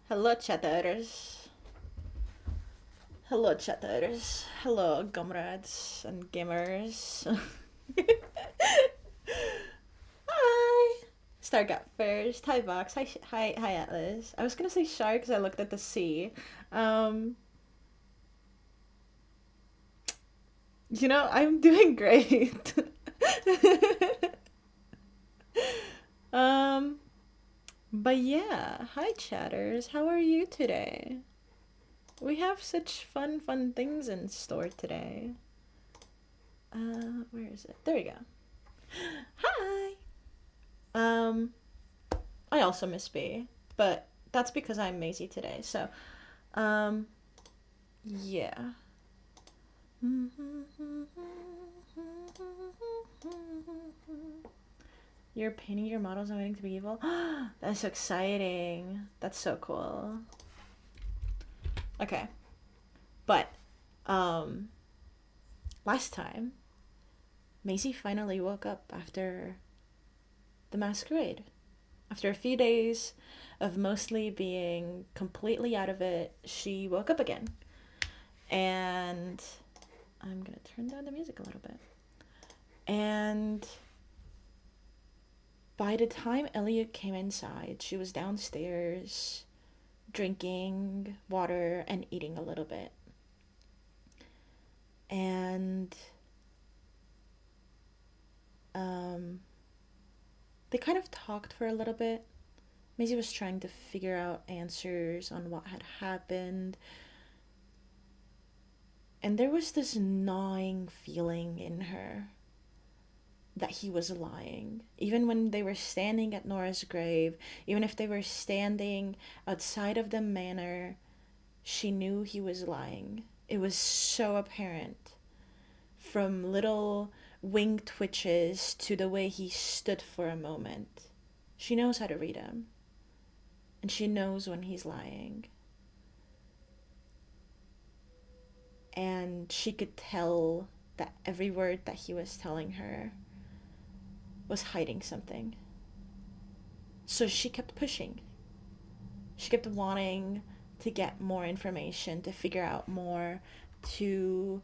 Hello, chatters. Hello, chatters. Hello, comrades and gamers. Hi. Star got first. Hi, Vox. Hi, Atlas. I was gonna say shark because I looked at the sea. Um, I'm doing great. um, but yeah, hi, chatters. How are you today? We have such fun things in store today. Where is it? There we go. Hi. Um, I also miss B, but that's because I'm Maisie today. So, um, yeah. You're painting your models and waiting to be evil. That's exciting. That's so cool. Okay, but um, last time Maisie finally woke up after the masquerade. After a few days of mostly being completely out of it, she woke up again. And I'm gonna turn down the music a little bit. And by the time Elliot came inside, she was downstairs drinking water and eating a little bit. And um, they kind of talked for a little bit. Maisie was trying to figure out answers on what had happened. And there was this gnawing feeling in her that he was lying. Even when they were standing at Nora's grave, even if they were standing outside of the manor, she knew he was lying. It was so apparent. From little wing twitches to the way he stood for a moment. She knows how to read him. And she knows when he's lying. And she could tell that every word that he was telling her was hiding something. So she kept pushing. She kept wanting to get more information, to figure out more, to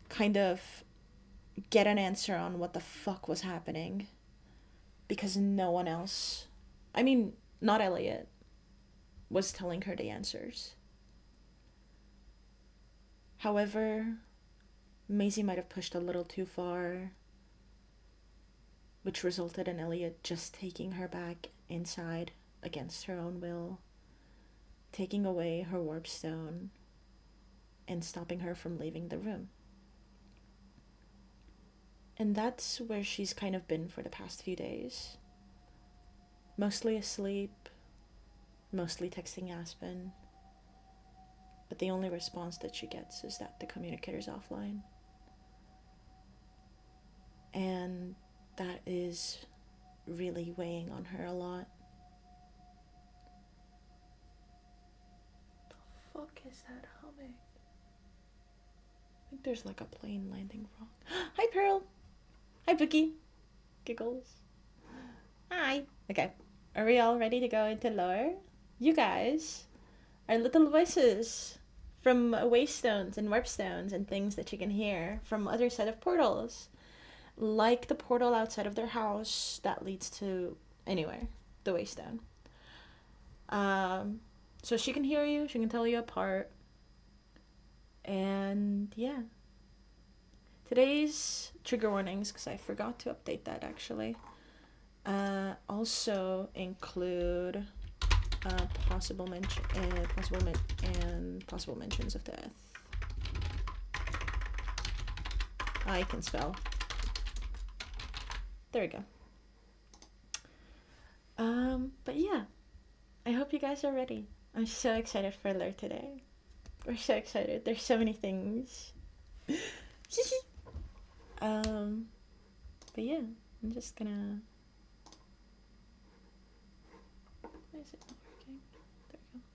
kind of get an answer on what the fuck was happening. Because no one else, I mean, not Elliot, was telling her the answers. However, Maisie might have pushed a little too far, which resulted in Elliot just taking her back inside against her own will, taking away her warp stone, and stopping her from leaving the room. And that's where she's kind of been for the past few days. Mostly asleep, mostly texting Aspen, but the only response that she gets is that the communicator's offline. And that is really weighing on her a lot. The fuck is that humming? I think there's like a plane landing wrong. Hi, Pearl. Hi, Bookie. Giggles. Hi. Okay. Are we all ready to go into lore? You guys are little voices from waystones and warpstones and things that you can hear from other set of portals. Like the portal outside of their house that leads to anywhere, the waystone. So she can hear you, she can tell you apart. And yeah. Today's trigger warnings, because I forgot to update that actually, also include possible mentions of death. I can spell. There we go. But yeah, I hope you guys are ready. I'm so excited for lore today. We're so excited. There's so many things. um, but yeah, I'm just gonna. Why is it not working? There we go.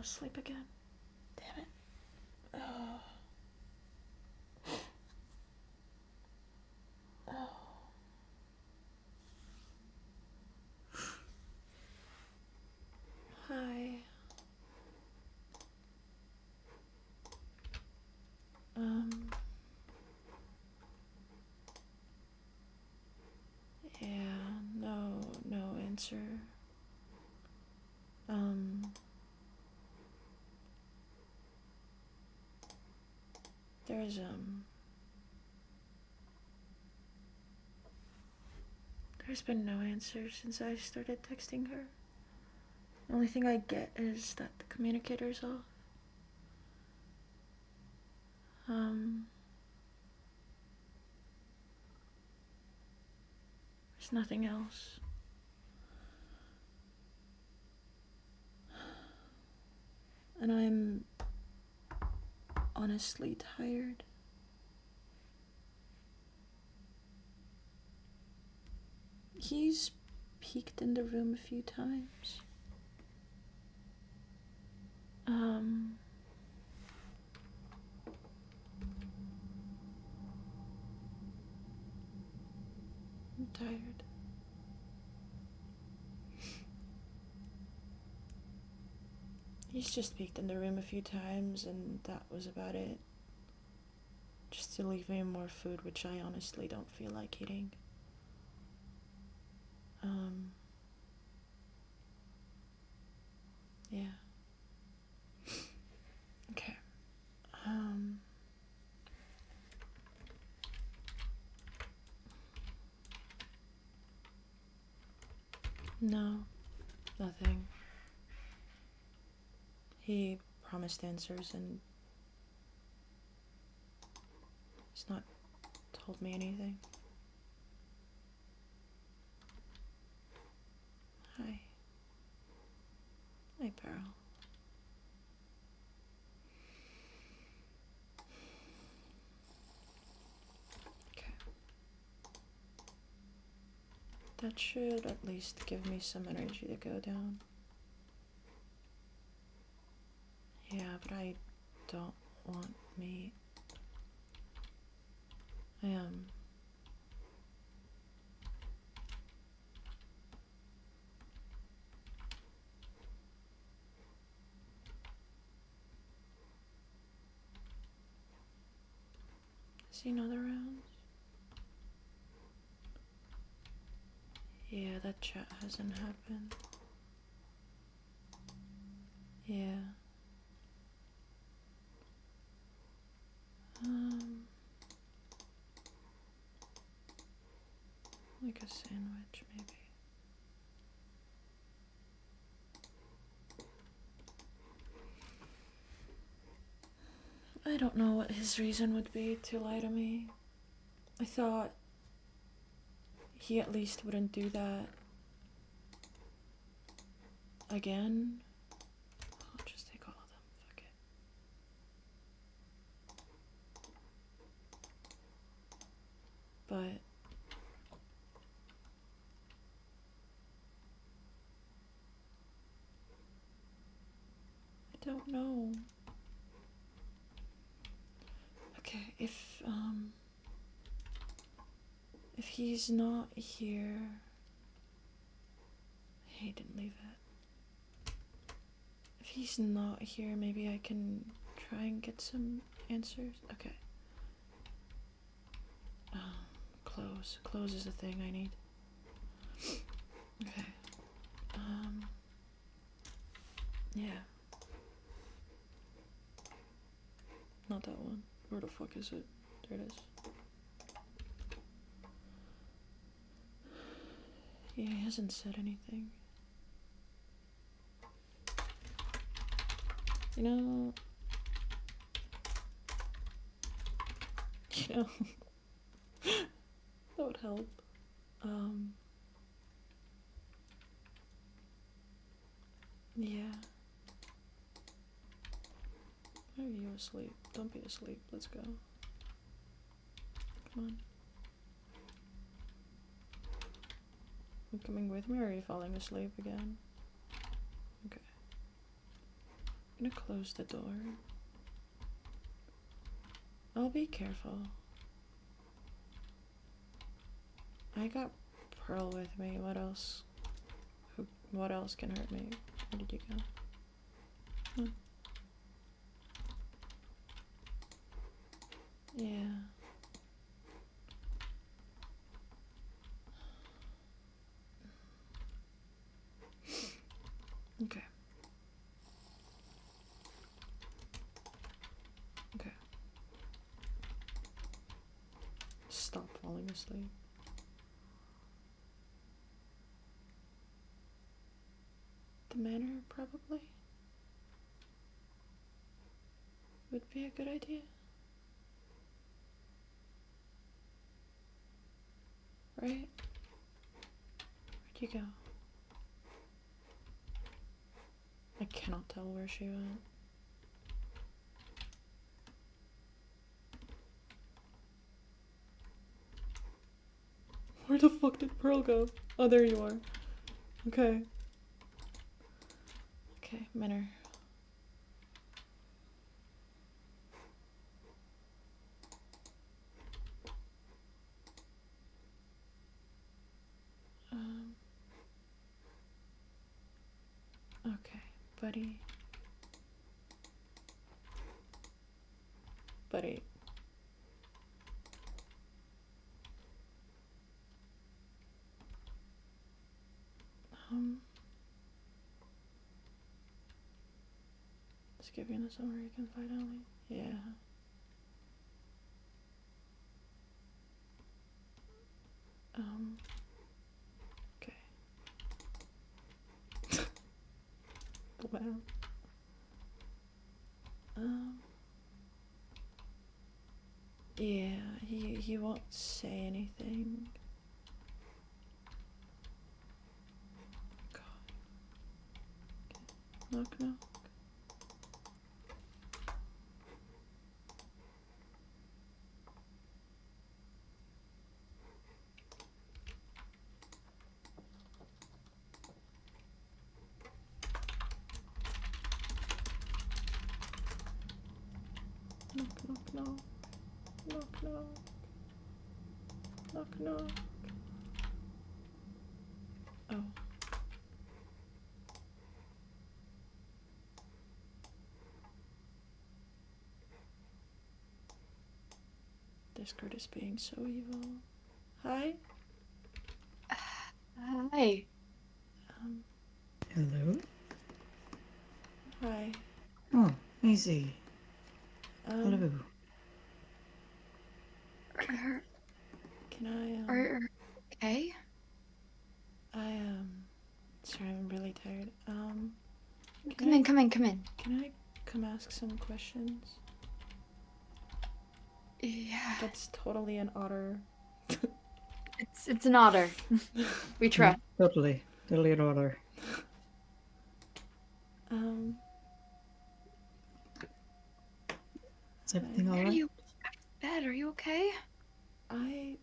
asleep again. Damn it. Oh. Oh. Hi. Yeah, no answer. There's been no answer since I started texting her. The only thing I get is that the communicator's off. There's nothing else. And I'm honestly tired. He's peeked in the room a few times. I'm tired. He's just peeked in the room a few times, and that was about it. Just to leave me more food, which I honestly don't feel like eating. Yeah. Okay. No, nothing. He promised answers and he's not told me anything. Hi. Hi, Pearl. Okay. That should at least give me some energy to go down. Yeah, but I don't want meat. Is he not around? Yeah, that chat hasn't happened. Yeah. Like a sandwich, maybe. I don't know what his reason would be to lie to me. I thought he at least wouldn't do that again. I'll just take all of them, fuck it. But I don't know. Okay, if he's not here, he didn't leave it. If he's not here, maybe I can try and get some answers. Okay. Clothes. Clothes is the thing I need. Okay. Yeah. Not that one. Where the fuck is it? There it is. Yeah, he hasn't said anything. You know, that would help. Yeah. Why are you asleep? Don't be asleep. Let's go. Come on. You coming with me or are you falling asleep again? Okay. gonna close the door. I'll be careful. I got Pearl with me. What else? What else can hurt me? Where did you go? Yeah. Okay. Okay. Stop falling asleep. The manor, probably, would be a good idea. Right? Where'd you go? I cannot tell where she went. Where the fuck did Pearl go? Oh, there you are. Okay. Okay, Manor. Okay, buddy. Buddy. Let's give you somewhere you can find Ellie. Yeah. Okay. Wow. Yeah, he won't say anything. God. Okay. Knock, knock. Knock, knock, knock. Knock, knock. Knock, knock. Oh. Discord is being so evil. Hi? Hi. Hello? Hi. Oh, Maisie. Hello. Can I, Are okay? sorry, I'm really tired. Come in. Can I come ask some questions? Yeah. That's totally an otter. It's an otter. We try. Totally in order. Is everything alright? Are you bed? Are you okay? I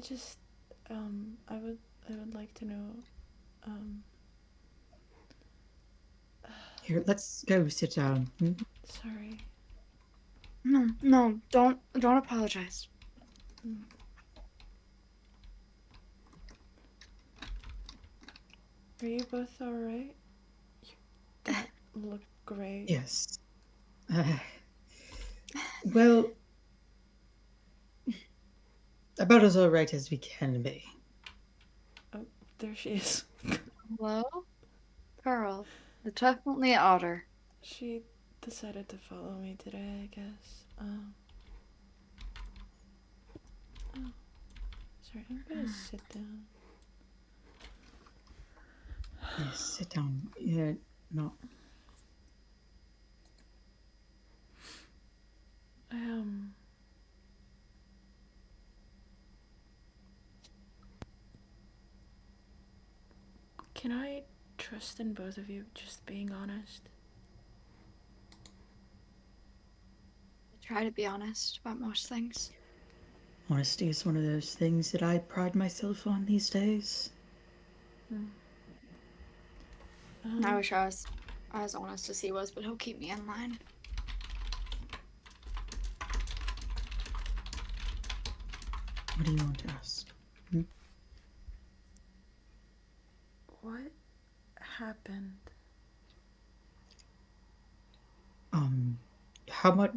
just, I would like to know, Here, let's go sit down. sorry. No, don't apologize. Are you both alright? You don't look great. Yes. Well, about as alright as we can be. Oh, there she is. Hello? Pearl. The definitely otter. She decided to follow me today, I guess. Oh. Sorry, I'm gonna sit down. Yes, sit down. Yeah, no. Can I trust in both of you just being honest? I try to be honest about most things. Honesty is one of those things that I pride myself on these days. I wish I was as honest as he was, but he'll keep me in line. What do you want to ask? What happened? How much?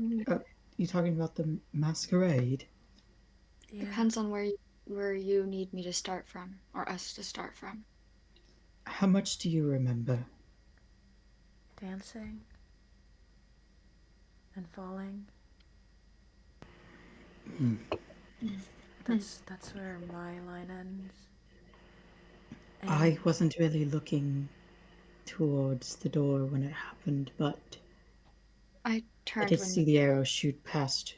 You talking about the masquerade? Yeah. Depends on where you need me to start from, or us to start from. How much do you remember? Dancing and falling. That's where my line ends. And I wasn't really looking towards the door when it happened, but I I turned did when see the arrow shoot past.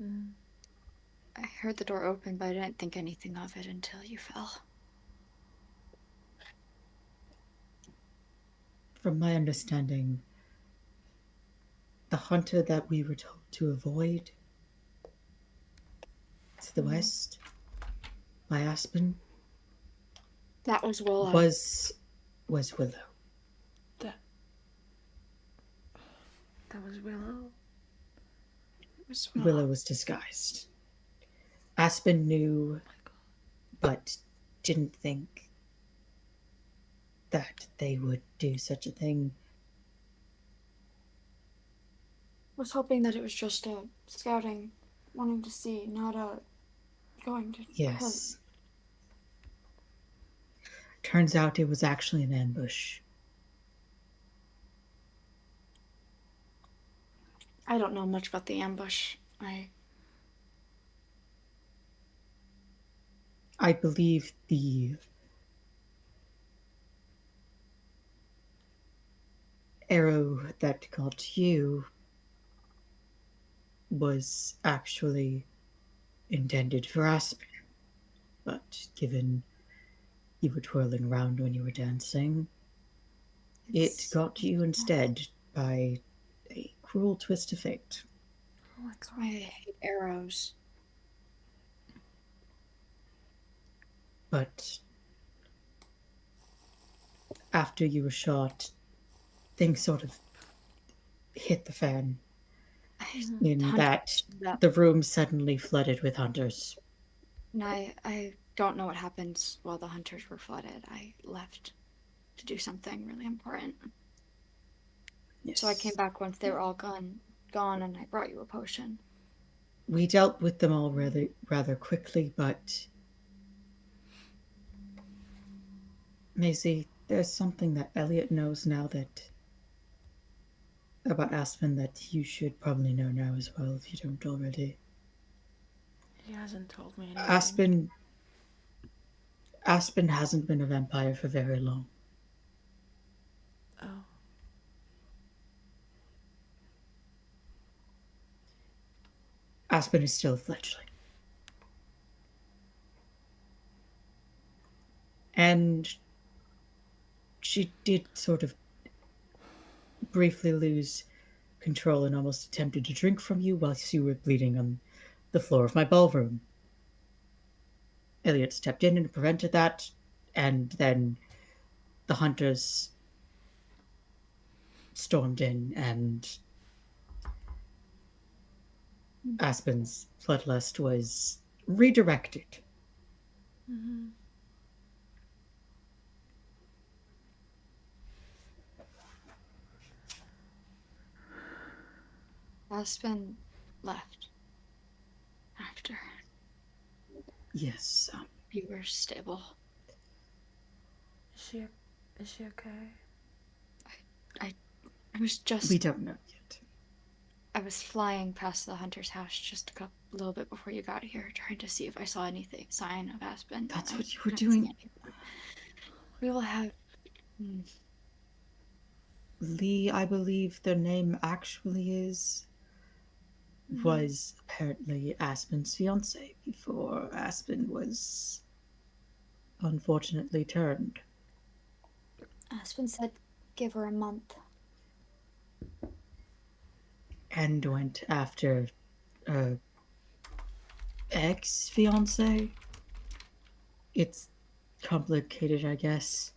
I heard the door open, but I didn't think anything of it until you fell. From my understanding, the hunter that we were told to avoid to the west by Aspen That was Willow. was Willow. That was Willow. It was Willow. Willow was disguised. Aspen knew, but didn't think that they would do such a thing. Was hoping that it was just a scouting, wanting to see, not a going to Yes. Turns out it was actually an ambush. I don't know much about the ambush. I believe the arrow that got you was actually intended for Aspen, but given you were twirling around when you were dancing, it got you instead by a cruel twist of fate. Oh my That's god. why I hate arrows. But after you were shot, things sort of hit the fan in that the room suddenly flooded with hunters. And I don't know what happens while the hunters were flooded. I left to do something really important. Yes. So I came back once they were all gone, and I brought you a potion. We dealt with them all rather quickly, but Maisie, there's something that Elliot knows now about Aspen that you should probably know now as well if you don't already. He hasn't told me anything. Aspen hasn't been a vampire for very long. Oh. Aspen is still a fledgling. And she did sort of briefly lose control and almost attempted to drink from you whilst you were bleeding on the floor of my ballroom. Elliot stepped in and prevented that, and then the hunters stormed in, and Aspen's bloodlust was redirected. Mm-hmm. Aspen left after Yes. you were stable. Is she okay? I was just. We don't know yet. I was flying past the hunter's house just a little bit before you got here, trying to see if I saw anything sign of Aspen. That's I what you were couldn't see doing. anything. We will have. Lee, I believe their name actually is, was apparently Aspen's fiance before Aspen was unfortunately turned. Aspen said, "Give her a month." And went after ex-fiance. It's complicated, I guess.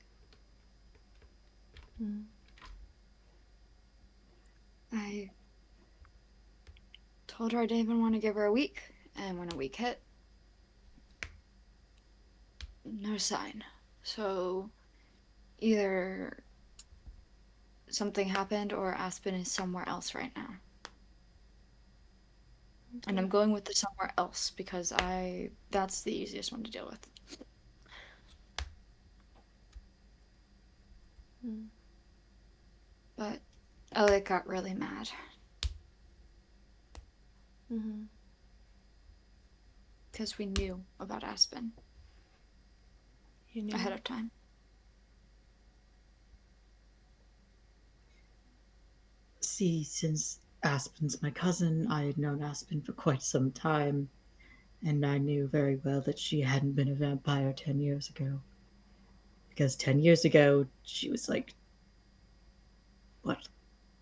I told her I didn't even want to give her a week, and when a week hit, no sign. So either something happened or Aspen is somewhere else right now. And I'm going with the somewhere else because that's the easiest one to deal with. But Elliot got really mad. Because we knew about Aspen. You knew? Ahead of time. See, since Aspen's my cousin, I had known Aspen for quite some time, and I knew very well that she hadn't been a vampire 10 years ago. Because 10 years ago, she was like, what,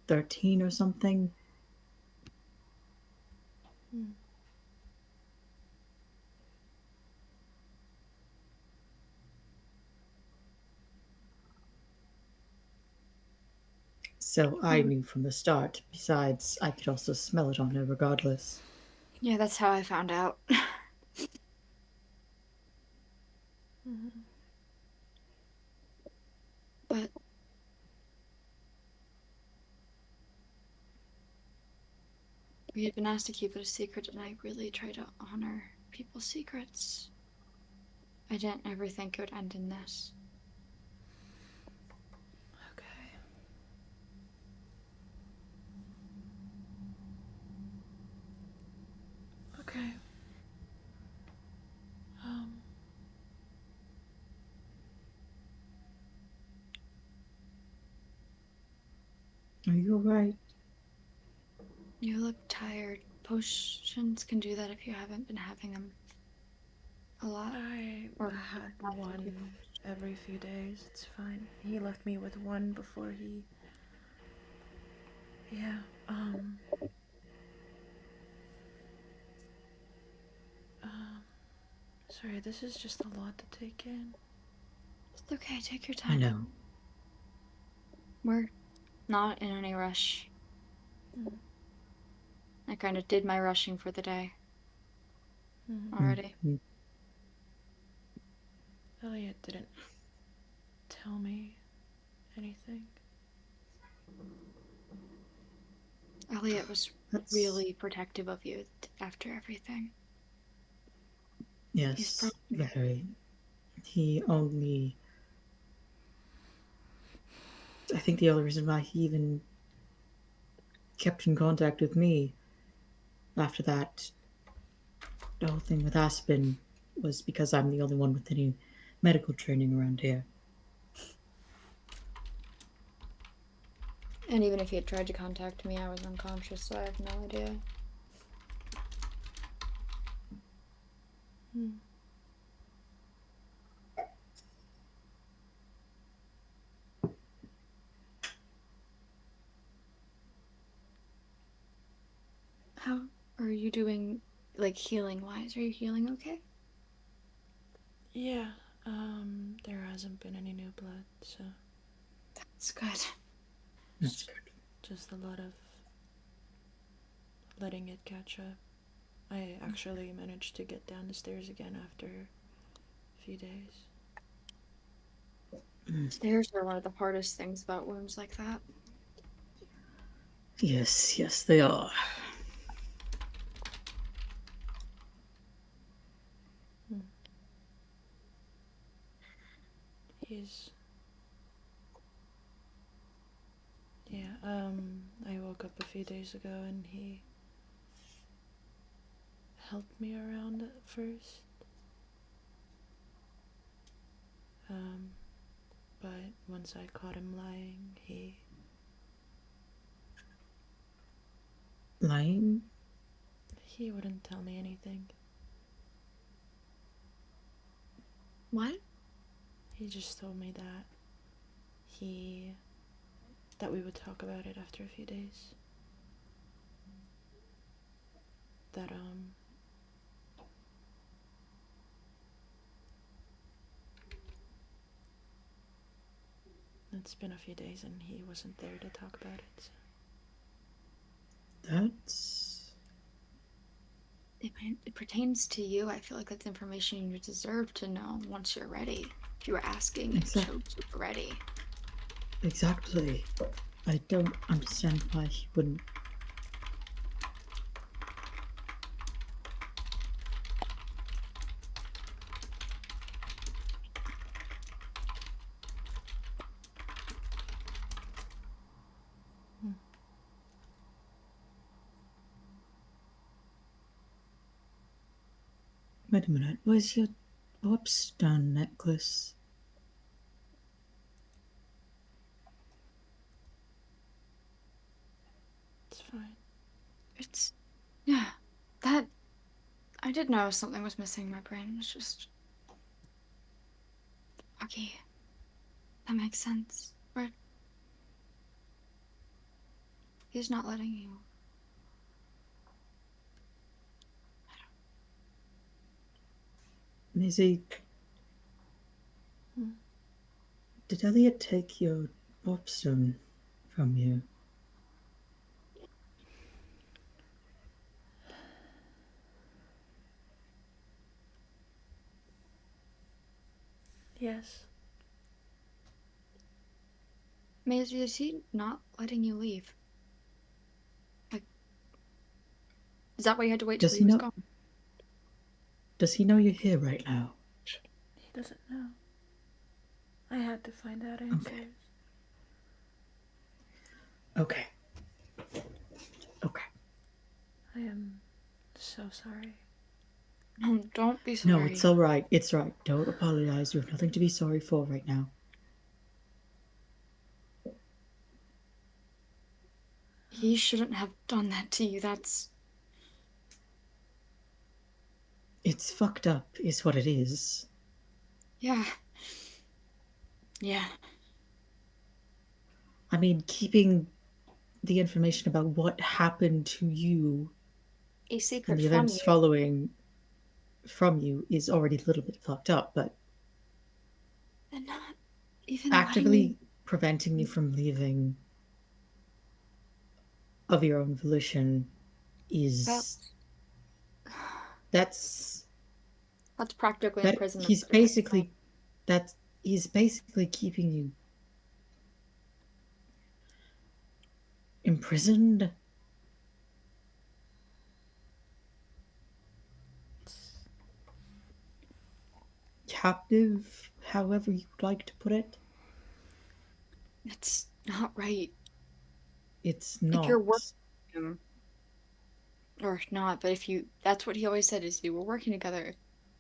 13 or something? So I knew from the start. Besides, I could also smell it on her regardless. Yeah, that's how I found out. But we had been asked to keep it a secret, and I really try to honor people's secrets. I didn't ever think it would end in this. Okay. Okay. Are you alright? You look tired. Potions can do that if you haven't been having them a lot. I Or had not too one much. every few days. It's fine. He left me with one before he... Yeah, sorry, this is just a lot to take in. It's okay, take your I time. know. We're not in any rush. I kind of did my rushing for the day already. Elliot didn't tell me anything. Elliot was really protective of you after everything. Yes, very. He only... I think the only reason why he even kept in contact with me after that the whole thing with Aspen was because I'm the only one with any medical training around here. And even if he had tried to contact me, I was unconscious, so I have no idea. How are you doing, like, healing-wise? Are you healing okay? Yeah, there hasn't been any new blood, so... That's good. That's good. Just a lot of letting it catch up. I actually managed to get down the stairs again after a few days. Stairs are one of the hardest things about wounds like that. Yes, yes, they are. He's... Yeah, I woke up a few days ago and he helped me around at first. But once I caught him lying, he... Lying? He wouldn't tell me anything. What? He just told me that we would talk about it after a few days. That, It's been a few days and he wasn't there to talk about it. That's... It pertains to you. I feel like that's information you deserve to know once you're ready. If you were asking, it shows you were ready. Exactly. I don't understand why he wouldn't. Wait a minute, where's your Bloodstone necklace? It's fine. Yeah, that... I did know something was missing. My brain was just... foggy. That makes sense. But he's not letting you. Maisie, did Elliot take your Bloodstone from you? Yes. Maisie, is he not letting you leave? Like, is that why you had to wait till Does he he was know? gone? Does he know you're here right now? He doesn't know. I had to find out answers. Okay. Okay. I am so sorry. No, don't be sorry. No, it's all right. It's right. Don't apologize. You have nothing to be sorry for right now. He shouldn't have done that to you. That's... It's fucked up, is what it is. Yeah. Yeah. I mean, keeping the information about what happened to you A and secret the from events you. following from you is already a little bit fucked up, but And not even actively preventing you from leaving of your own volition is that's practically that imprisonment. he's basically keeping you imprisoned. Captive, however you'd like to put it. It's not right. It's If not. you're working, or not, but if you... That's what he always said, is you were working together.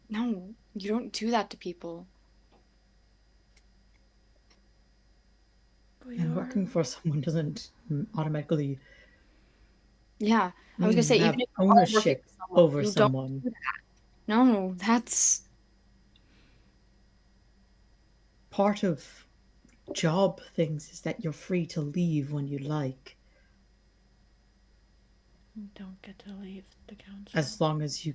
No, you don't do that to people. And working for someone doesn't automatically Yeah, I was mean gonna say, you even have if you are working ownership with someone, over you don't someone. do that. No, that's... Part of job things is that you're free to leave when you like, You don't get to leave the council. as long as you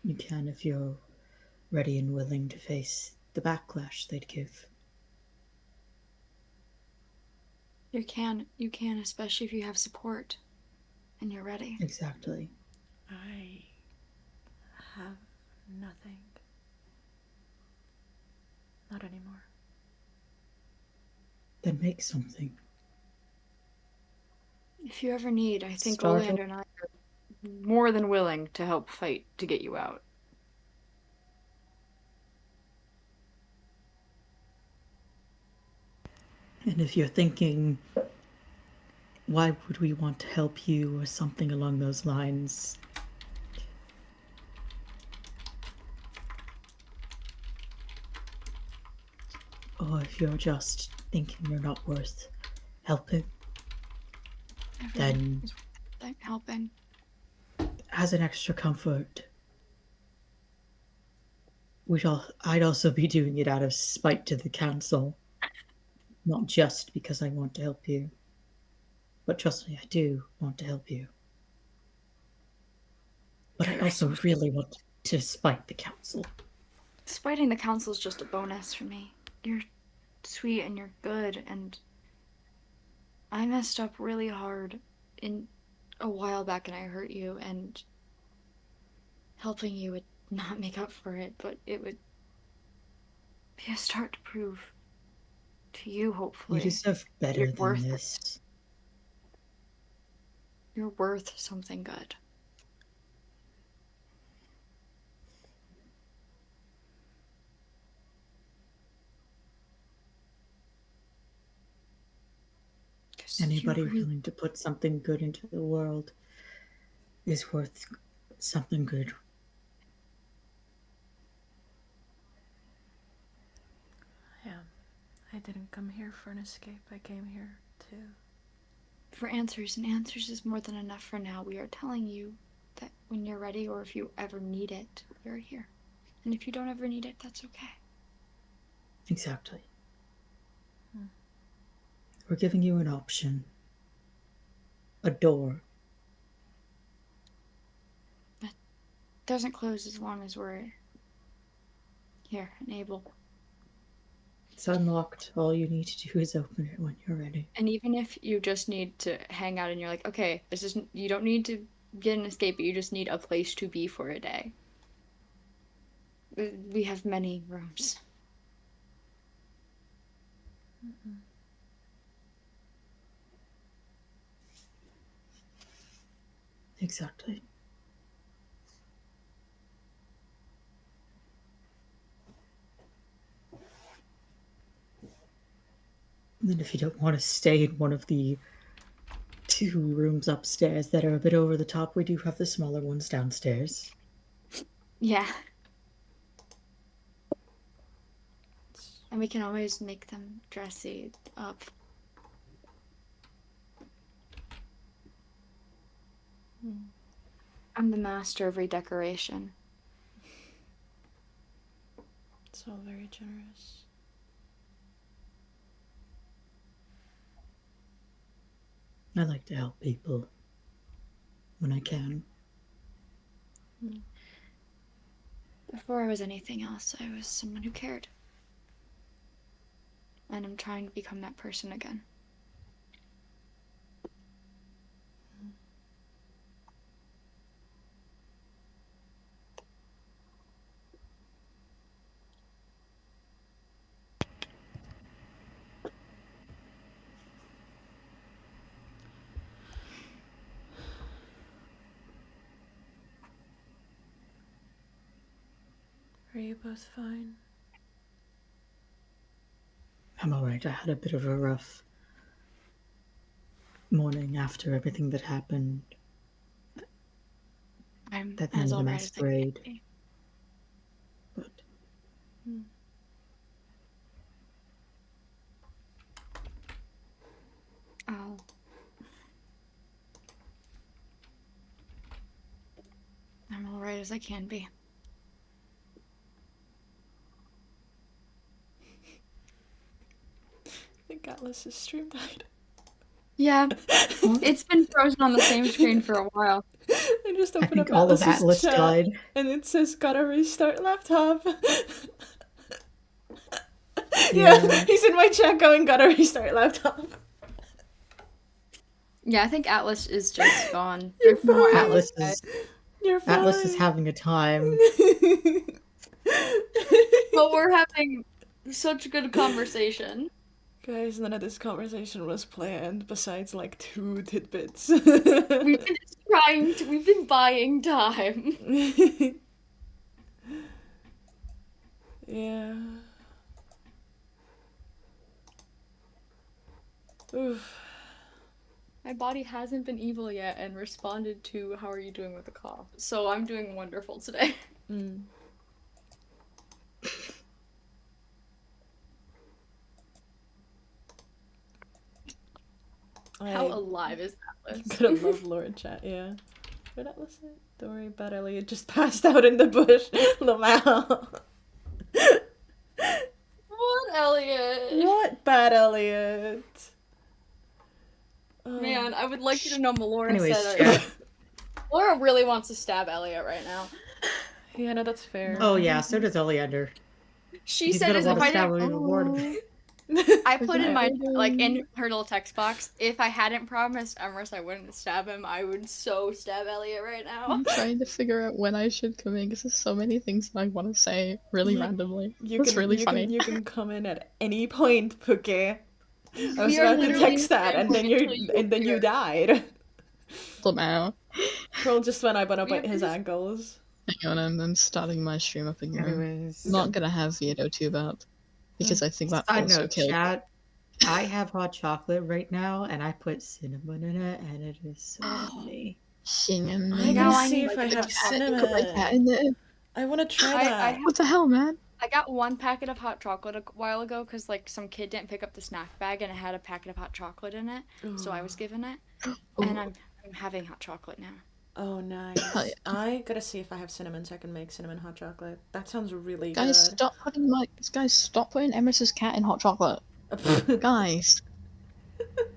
you can if you're ready and willing to face the backlash they'd give. You can, especially if you have support and you're ready. Exactly. I have nothing. Not anymore. Then make something. If you ever need, I think Start Olander and I are more than willing to help fight to get you out. And if you're thinking, why would we want to help you or something along those lines, or if you're just thinking you're not worth helping, Everyone then is helping. as an extra comfort, I'd also be doing it out of spite to the council. Not just because I want to help you, but trust me, I do want to help you. But I also really want to spite the council. Spiting the council is just a bonus for me. You're sweet and you're good, and I messed up really hard in a while back and I hurt you, and helping you would not make up for it, but it would be a start to prove to you, hopefully. You deserve better You're than worth this. it. You're worth something good. Anybody willing to put something good into the world is worth something good. Yeah. I didn't come here for an escape. I came here to... for answers, and answers is more than enough for now. We are telling you that when you're ready, or if you ever need it, we're here. And if you don't ever need it, that's okay. Exactly. We're giving you an option. A door. That doesn't close as long as we're here and able. It's unlocked. All you need to do is open it when you're ready. And even if you just need to hang out and you're like, okay, this is, you don't need to get an escape, but you just need a place to be for a day. We have many rooms. Mm-mm. Exactly. And then if you don't want to stay in one of the 2 rooms upstairs that are a bit over the top, we do have the smaller ones downstairs. Yeah. And we can always make them dressy up. I'm the master of redecoration. It's all very generous. I like to help people when I can. Before I was anything else, I was someone who cared. And I'm trying to become that person again. Are you both fine? I'm alright. I had a bit of a rough morning after everything that happened. I'm That as end of the alright as I can masquerade. be. But Oh. I'm alright as I can be. I think Atlas's stream died. Yeah, it's been frozen on the same screen for a while. I just I opened think up all of Atlas's Atlas chat, died. and it says gotta restart laptop. Yeah. Yeah, he's in my chat going gotta restart laptop. Yeah, I think Atlas is just gone. You're There's more fine. Atlas. You're fine. Atlas is having a time. But we're having such a good conversation. Guys, none of this conversation was planned besides like 2 tidbits. We've been we've been buying time. Yeah. Oof. My body hasn't been evil yet and responded to how are you doing with the cough. So I'm doing wonderful today. Mm. How alive is Atlas? Gotta love Lord chat, yeah. What did Atlas say? Don't worry about Elliot, just passed out in the bush. Lamau. What, Elliot? What, Belle? sad, Elliot. Oh. Man, I would like you to know Melora Anyways, said chat. Melora really wants to stab Elliot right now. Yeah, no, that's fair. Oh yeah, so does Oleander. She He's said gonna as if want to I stab didn't. him reward. I put in my Okay. in her little text box. If I hadn't promised Emrys I wouldn't stab him, I would so stab Elliot right now. I'm trying to figure out when I should come in because there's so many things I want to say really randomly. It's really funny. You can come in at any point, Puke. I was We are about to literally text that, and then until you appear. died. Somehow. Troll just went up We at his just- ankles. Hang on, I'm starting my stream up again. Anyways, I'm not gonna have VideoTube up because I think that side also note, killed. chat. I have hot chocolate right now, and I put cinnamon in it, and it is so yummy. Cinnamon. I Now gotta I see need, if like, I a have cat. Put my cat cinnamon. in there. I want to try that. What the hell, man? I got one packet of hot chocolate a while ago because like some kid didn't pick up the snack bag and it had a packet of hot chocolate in it, so I was given it, and I'm having hot chocolate now. Oh, nice. Hell yeah. I gotta see if I have cinnamon so I can make cinnamon hot chocolate. That sounds really Guys, stop putting Emrys's cat in hot chocolate. good. Guys.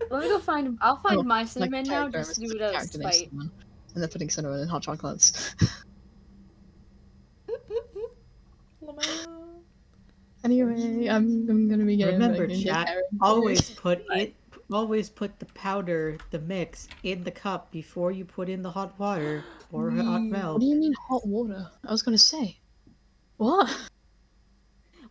Let me go find. I'll find Oh, my cinnamon now character, just to Emrys's do it as character named spite. Cinnamon. And they're putting cinnamon in hot chocolates. Anyway, I'm gonna be getting Remember, back into chat. character. Always put the powder, the mix, in the cup before you put in the hot water or hot milk. What do you mean hot water? I was gonna say. What?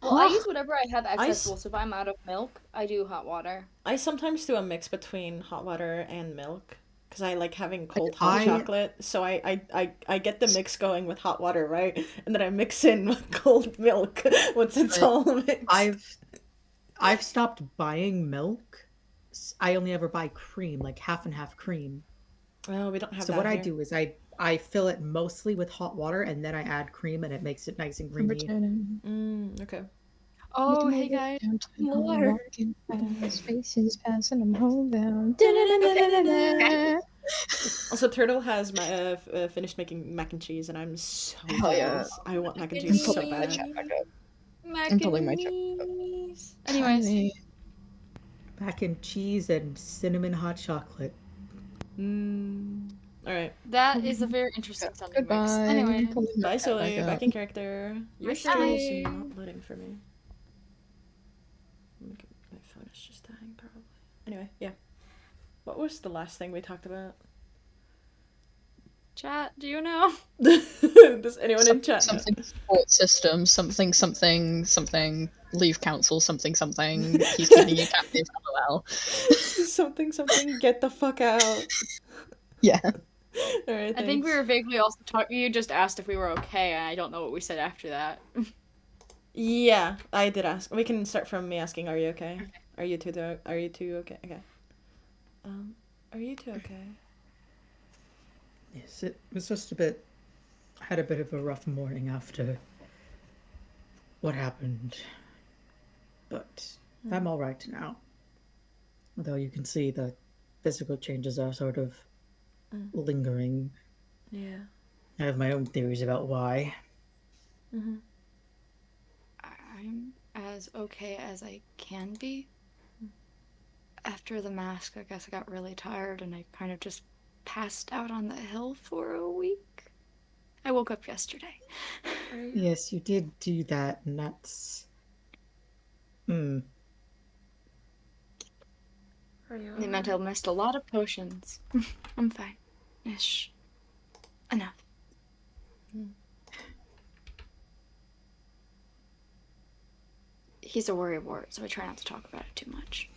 Well, I use whatever I have accessible. s- So if I'm out of milk, I do hot water. I sometimes do a mix between hot water and milk because I like having cold hot I- chocolate. So I get the mix going with hot water, right? And then I mix in with cold milk once it's Right. all mixed. I've stopped buying milk. I only ever buy cream, like half and half cream. Oh, we don't have So that what I here. do is I fill it mostly with hot water, and then I add cream, and it makes it nice and I'm creamy. returning. Okay. Oh, hey guys. More. Faces passing them home down. Also, Turtle has finished making mac and cheese, and I'm so Hell yeah. jealous. I want mac and I'm cheese so pulling my bad. chat back up. Mac I'm pulling my and chat cheese. Anyways, Mac and cheese and cinnamon hot chocolate. All right. that is a very interesting sounding mix. Goodbye. Anyway, Pulling my Bye, chat Sully. back Back up. in character. Your Bye, stream is Sully. not loading for me. My phone is just dying, probably. Anyway, yeah. What was the last thing we talked about? chat, do you know? Does anyone in chat know? Something support system, something, leave council, something, he's keeping you captive, lol. something, get the fuck out. Yeah. Alright, I think we thanks. were vaguely also talking. You just asked if we were okay, and I don't know what we said after that. Yeah, I did ask. We can start from me asking, are you okay? Are you two okay? Okay. Are you two okay? Yes, it was just a bit. I had a bit of a rough morning after what happened, but I'm all right now. Although you can see the physical changes are sort of lingering. Yeah. I have my own theories about why. I'm as okay as I can be. After the mask, I guess I got really tired and I kind of just passed out on the hill for a week. I woke up yesterday. Yes, you did do that, and that's. It meant I missed a lot of potions. I'm fine. Ish. Enough. He's a worrywart, so I try not to talk about it too much.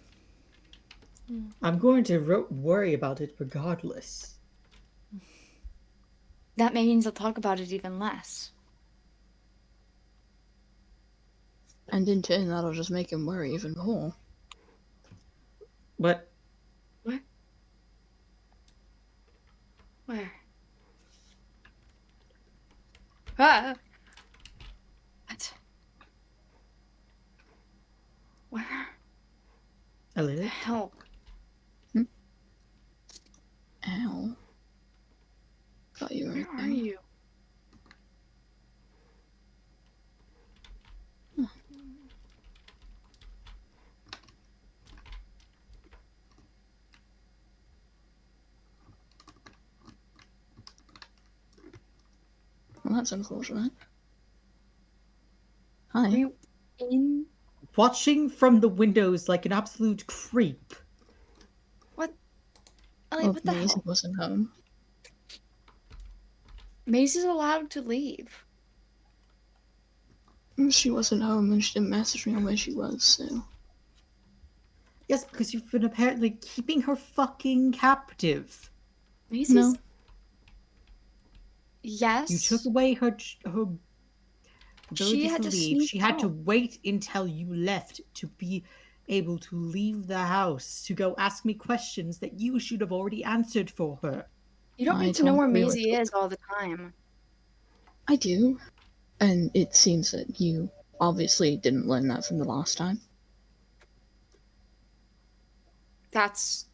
I'm going to worry about it regardless. That means I'll talk about it even less. And in turn, that'll just make him worry even more. What? What? Where? Ah! What? Where? Elliot? Help. Ow. Thought you were Where are okay. you? that's unfortunate. Are Hi. you in? Watching from the windows like an absolute creep. What? Ellie, Well, what the Maisie hell? wasn't home. Maisie's allowed to leave. She wasn't home and she didn't message me on where she was, so. Yes, because you've been apparently keeping her fucking captive. Maisie's. No. Yes. You took away her She ability had to to leave. sneak She had to out. wait until you left to be able to leave the house to go ask me questions that you should have already answered for her. You don't I need to know told where her we were Maisie is all the time. I do. And it seems that you obviously didn't learn that from the last time. That's.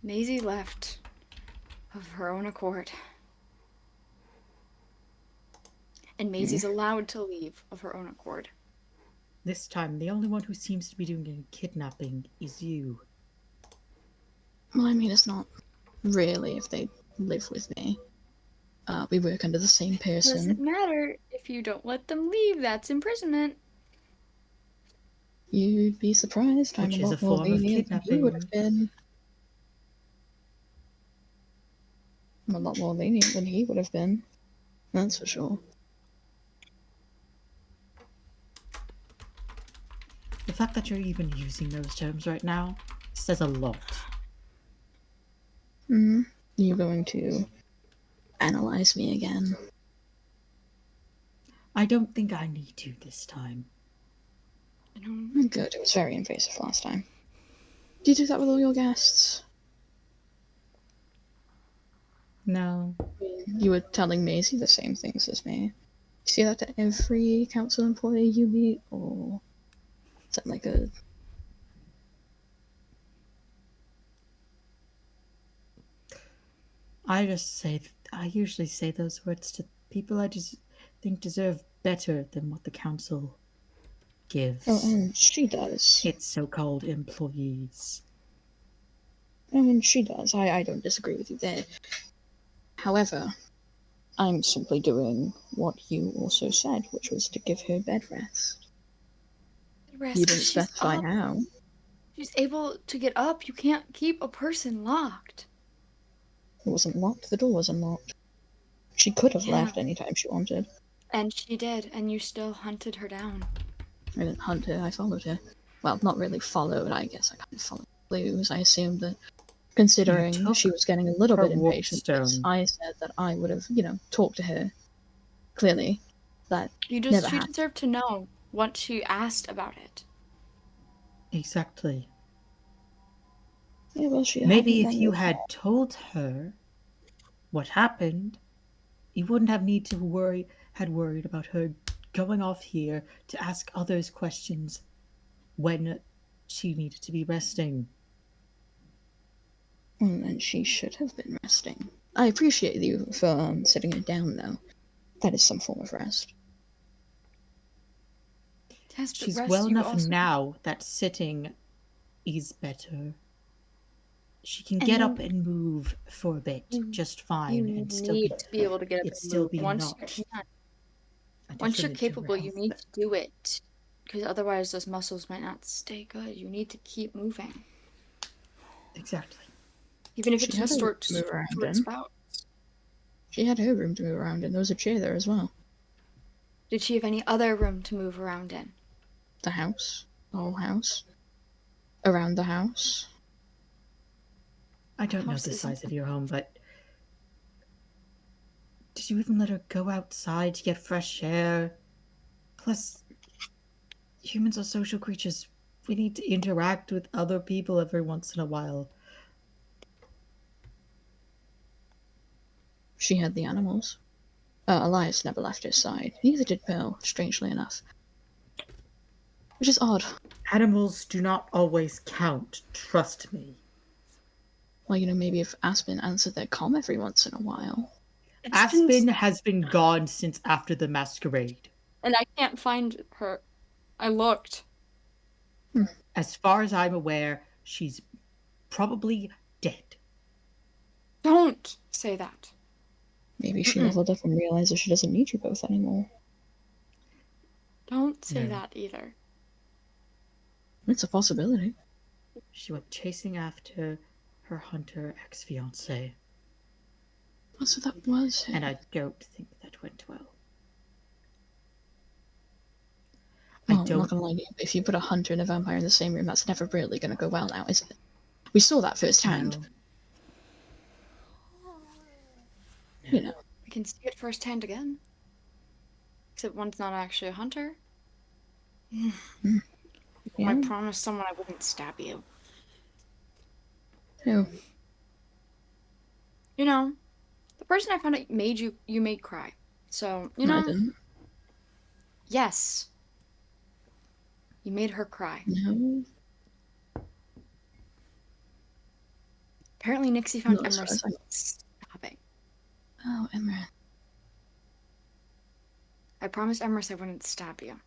Maisie left of her own accord. And Maisie's allowed to leave of her own accord. This time, the only one who seems to be doing any kidnapping is you. Well, I mean, it's not really if they live with me. We work under the same Doesn't person. matter if you don't let them leave. That's imprisonment. You'd be surprised. I'm Which a is a lot more form of lenient than he would kidnapping. have been. I'm a lot more lenient than he would have been. That's for sure. The fact that you're even using those terms right now says a lot. You're going to analyze me again. I don't think I need to this time. Good. It was very invasive last time. Do you do that with all your guests? No. You were telling Maisie the same things as me. You see that to every council employee you meet, or is that like a... I usually say those words to people I just think deserve better than what the council gives. Oh, and she does. Its so-called employees. I mean, she does. I don't disagree with you there. However, I'm simply doing what you also said, which was to give her bed rest. You didn't specify how. She's able to get up. You can't keep a person locked. It wasn't locked. The door was unlocked. She could have left anytime she wanted. And she did, and you still hunted her down. I didn't hunt her, I followed her. Well, not really followed, I guess I kind of followed clues. I assumed that, considering she was getting a little bit impatient, I said that I would have, talked to her. Clearly, that never happened. She deserved to know once she asked about it. Exactly. Yeah, well, maybe if you had told her what happened, you wouldn't have worried about her going off here to ask others questions when she needed to be resting. And she should have been resting. I appreciate you for sitting her down, though. That is some form of rest. Yes, she's well enough now that sitting is better. She can get up and move for a bit just fine, and still need to be able to get up and move. Once you're capable, you need to do it, because otherwise those muscles might not stay good. You need to keep moving. Exactly. Even if it's in short spouts. She had her room to move around in. There was a chair there as well. Did she have any other room to move around in? The house. The whole house. Around the house. I don't know the size of your home, but did you even let her go outside to get fresh air? Plus, humans are social creatures. We need to interact with other people every once in a while. She had the animals. Elias never left his side. Neither did Bill, strangely enough. Which is odd. Animals do not always count, trust me. Well, maybe if Aspen answered their comm every once in a while. Aspen has been gone since after the masquerade. And I can't find her. I looked. As far as I'm aware, she's probably dead. Don't say that. Maybe she leveled up and realizes she doesn't need you both anymore. Don't say that either. It's a possibility. She went chasing after her hunter ex-fiancé. Oh, so that was it. And I don't think that went well. Well, I'm not gonna lie to you, if you put a hunter and a vampire in the same room, that's never really gonna go well now, is it? We saw that firsthand. No. You know. We can see it firsthand again. Except one's not actually a hunter. Yeah. I promised someone I wouldn't stab you. Who? You know, the person I found out made you made cry. So, you know. No, I didn't. Yes. You made her cry. No. Apparently Nixie found No, Emerson sobbing. Oh, Emerson. I promised Emerson I wouldn't stab you.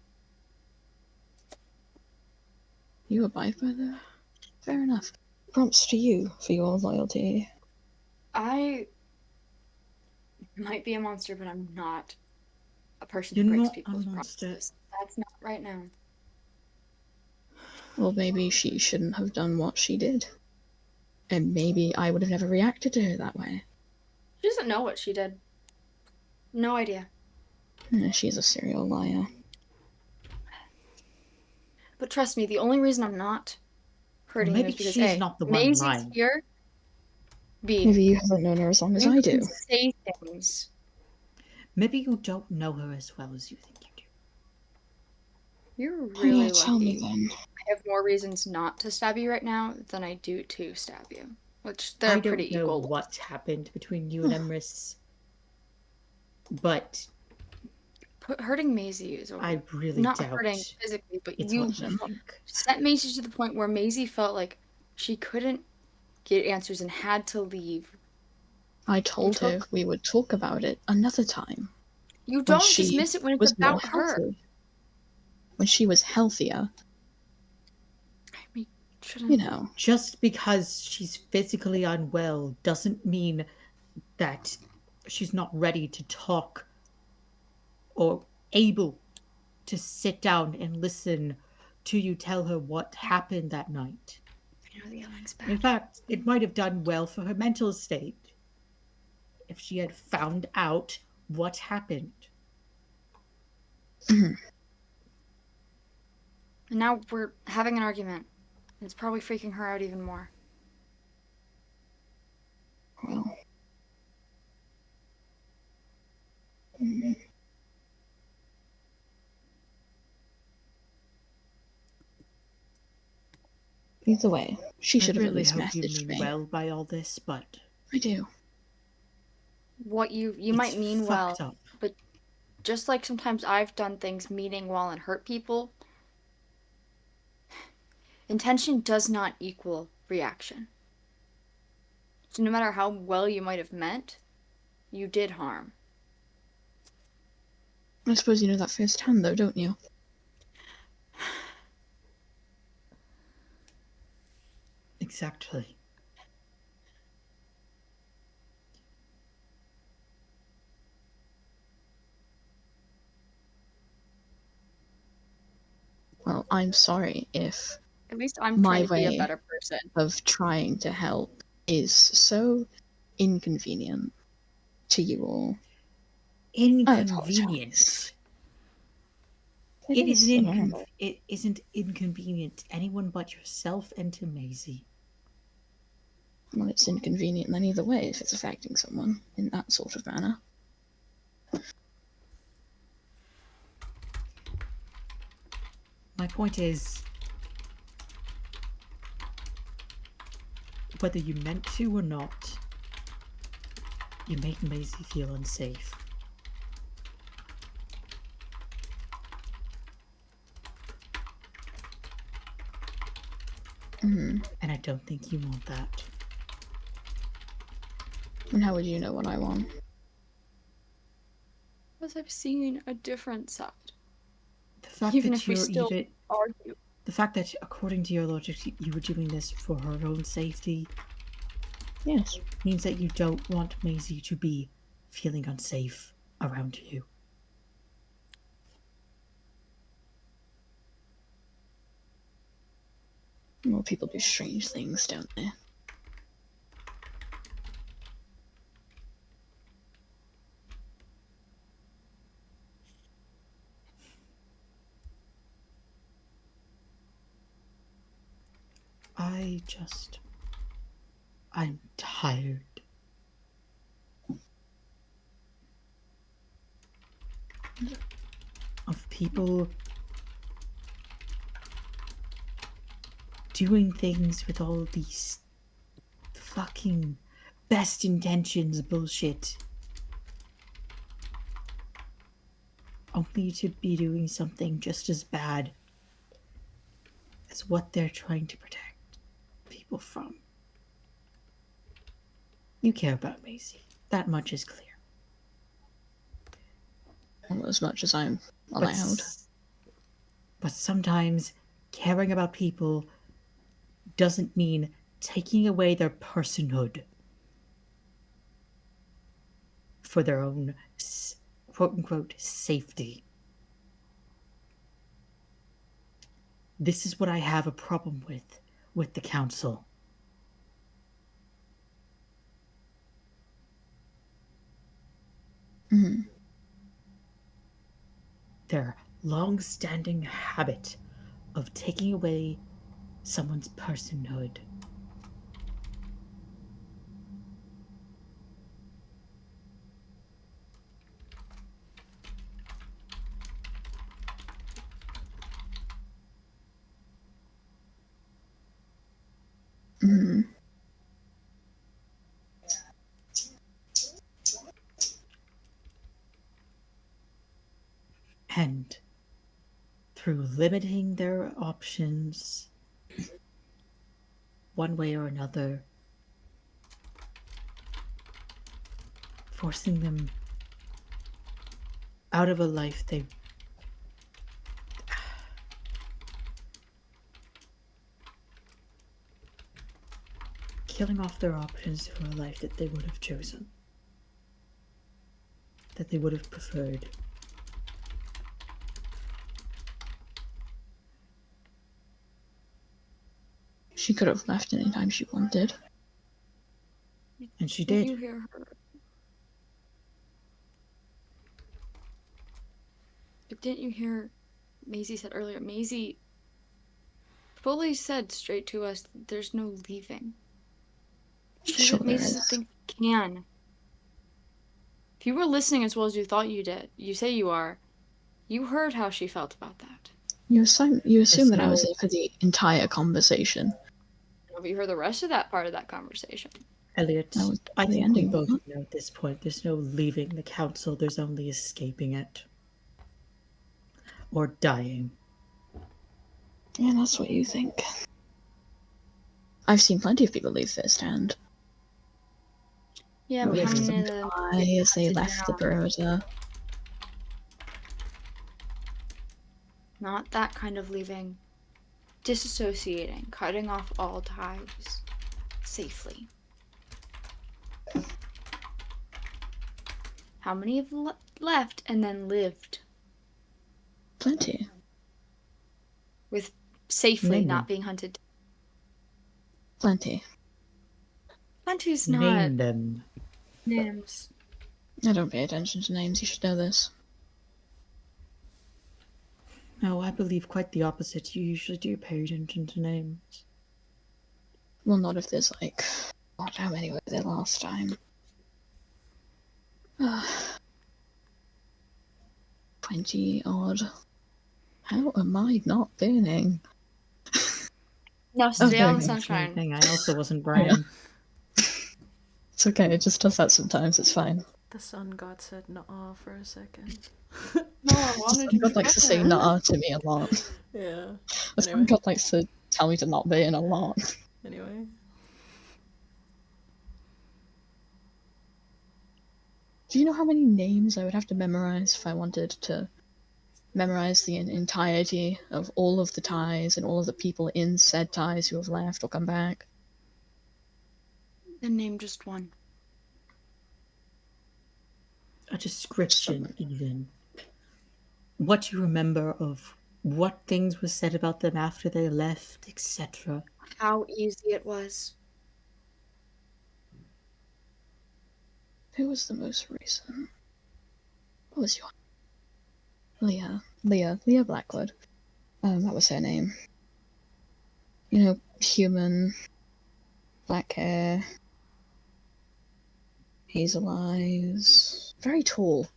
You abide by that? Fair enough. Prompts to you for your loyalty. I might be a monster, but I'm not a person You're who breaks not people's a monster. promises. That's not right now. Well, maybe she shouldn't have done what she did. And maybe I would have never reacted to her that way. She doesn't know what she did. No idea. She's a serial liar. But trust me, the only reason I'm not hurting you is because she's not the one Maisie's lying. here. B. Maybe you haven't known her as long as I do. You can say things. Maybe you don't know her as well as you think you do. You're really lucky. Tell me then. I have more reasons not to stab you right now than I do to stab you. Which they're pretty equal. I don't know what happened between you and Emrys, but hurting Maisie is over. I really not doubt hurting physically, but it's you what you think. set Maisie to the point where Maisie felt like she couldn't get answers and had to leave. I told her we would talk about it another time. You don't dismiss it when it's about her. When she was healthier. I mean, you know. Just because she's physically unwell doesn't mean that she's not ready to talk or able to sit down and listen to you tell her what happened that night. I know the yelling's bad. In fact, it might have done well for her mental state if she had found out what happened. And now we're having an argument. It's probably freaking her out even more. Well. Either way, she should have at least messaged me. Well by all this, but I do. What you might mean well, but just like sometimes I've done things meaning well and hurt people, intention does not equal reaction. So no matter how well you might have meant, you did harm. I suppose you know that firsthand, though, don't you? Exactly. Well, I'm sorry if at least I'm trying to be a better person. Of trying to help is so inconvenient to you all. Inconvenient. It isn't inconvenient to anyone but yourself and to Maisie. Well, it's inconvenient then either way if it's affecting someone in that sort of manner. My point is, whether you meant to or not, you made Maisie feel unsafe. Mm-hmm. And I don't think you want that. And how would you know what I want? Because I've seen a different side. The fact even that if we still argue. The fact that, according to your logic, you were doing this for her own safety Yes. Means that you don't want Maisie to be feeling unsafe around you. Well, people do strange things, don't they? I'm tired. Of people doing things with all these fucking best intentions bullshit. Only to be doing something just as bad as what they're trying to protect people from. You care about Maisie. That much is clear. Well, as much as I'm allowed. But sometimes caring about people doesn't mean taking away their personhood for their own quote-unquote safety. This is what I have a problem with the council. Mm-hmm. Their long-standing habit of taking away someone's personhood. Mm-hmm. And through limiting their options one way or another, forcing them out of a life they killing off their options for a life that they would have chosen, that they would have preferred. She could have left anytime she wanted. And she Did did. you hear her? But didn't you hear Maisie said earlier? Maisie fully said straight to us, there's no leaving. Sure there Maisie is. think can. If you were listening as well as you thought you did, you say you are, you heard how she felt about that. You assume that I was there for the entire conversation. Have you heard the rest of that part of that conversation? Elliot, I the think ending, we both know at this point there's no leaving the council, there's only escaping it. Or dying. Yeah, that's what you think. I've seen plenty of people leave firsthand. Yeah, but how With many them of them die as they left the perimeter. Not that kind of leaving. Disassociating, cutting off all ties. Safely. How many have left and then lived? Plenty. With safely Name not them. being hunted. Plenty. Plenty's Name not them. names. I don't pay attention to names, you should know this. No, I believe quite the opposite. You usually do pay attention to names. Well, not if there's like... God, how many were there last time? 20 odd. How am I not burning? No, stay out in the sunshine. Thing. I also wasn't burning. Yeah. It's okay, it just does that sometimes, it's fine. The sun god said "nuh-uh" for a second. No, I wanted to. God likes to say "nah" to me a lot. Yeah. The sun god likes to tell me to not burn a lot. Anyway. Do you know how many names I would have to memorize if I wanted to memorize the entirety of all of the ties and all of the people in said ties who have left or come back? Then name just one. A description, even. What you remember of what things were said about them after they left, etc. How easy it was. Who was the most recent? What was your Leah Blackwood. That was her name. You know, human, black hair, hazel eyes, very tall.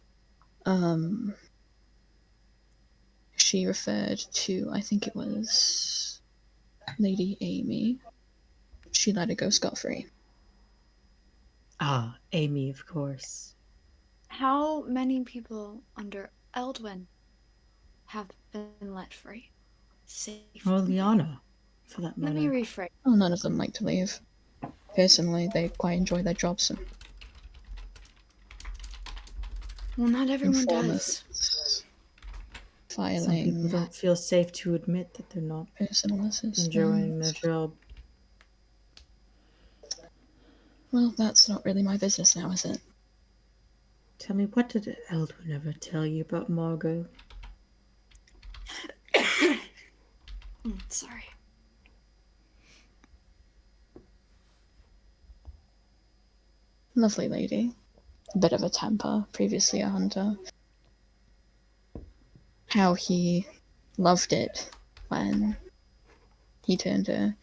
She referred to, I think it was Lady Amy. She let her go scot-free. Ah, Amy, of course. How many people under Eldwin have been let free? Safe. Or Liana, for that Let matter. me rephrase. Oh, none of them like to leave. Personally, they quite enjoy their jobs. And Well, not everyone informers, does. Some people filing don't feel safe to admit that they're not personal assistance. enjoying their job. Well, that's not really my business now, is it? Tell me, what did Eldwin ever tell you about Margot? Sorry. Lovely lady. A bit of a temper, previously a hunter. How he loved it when he turned her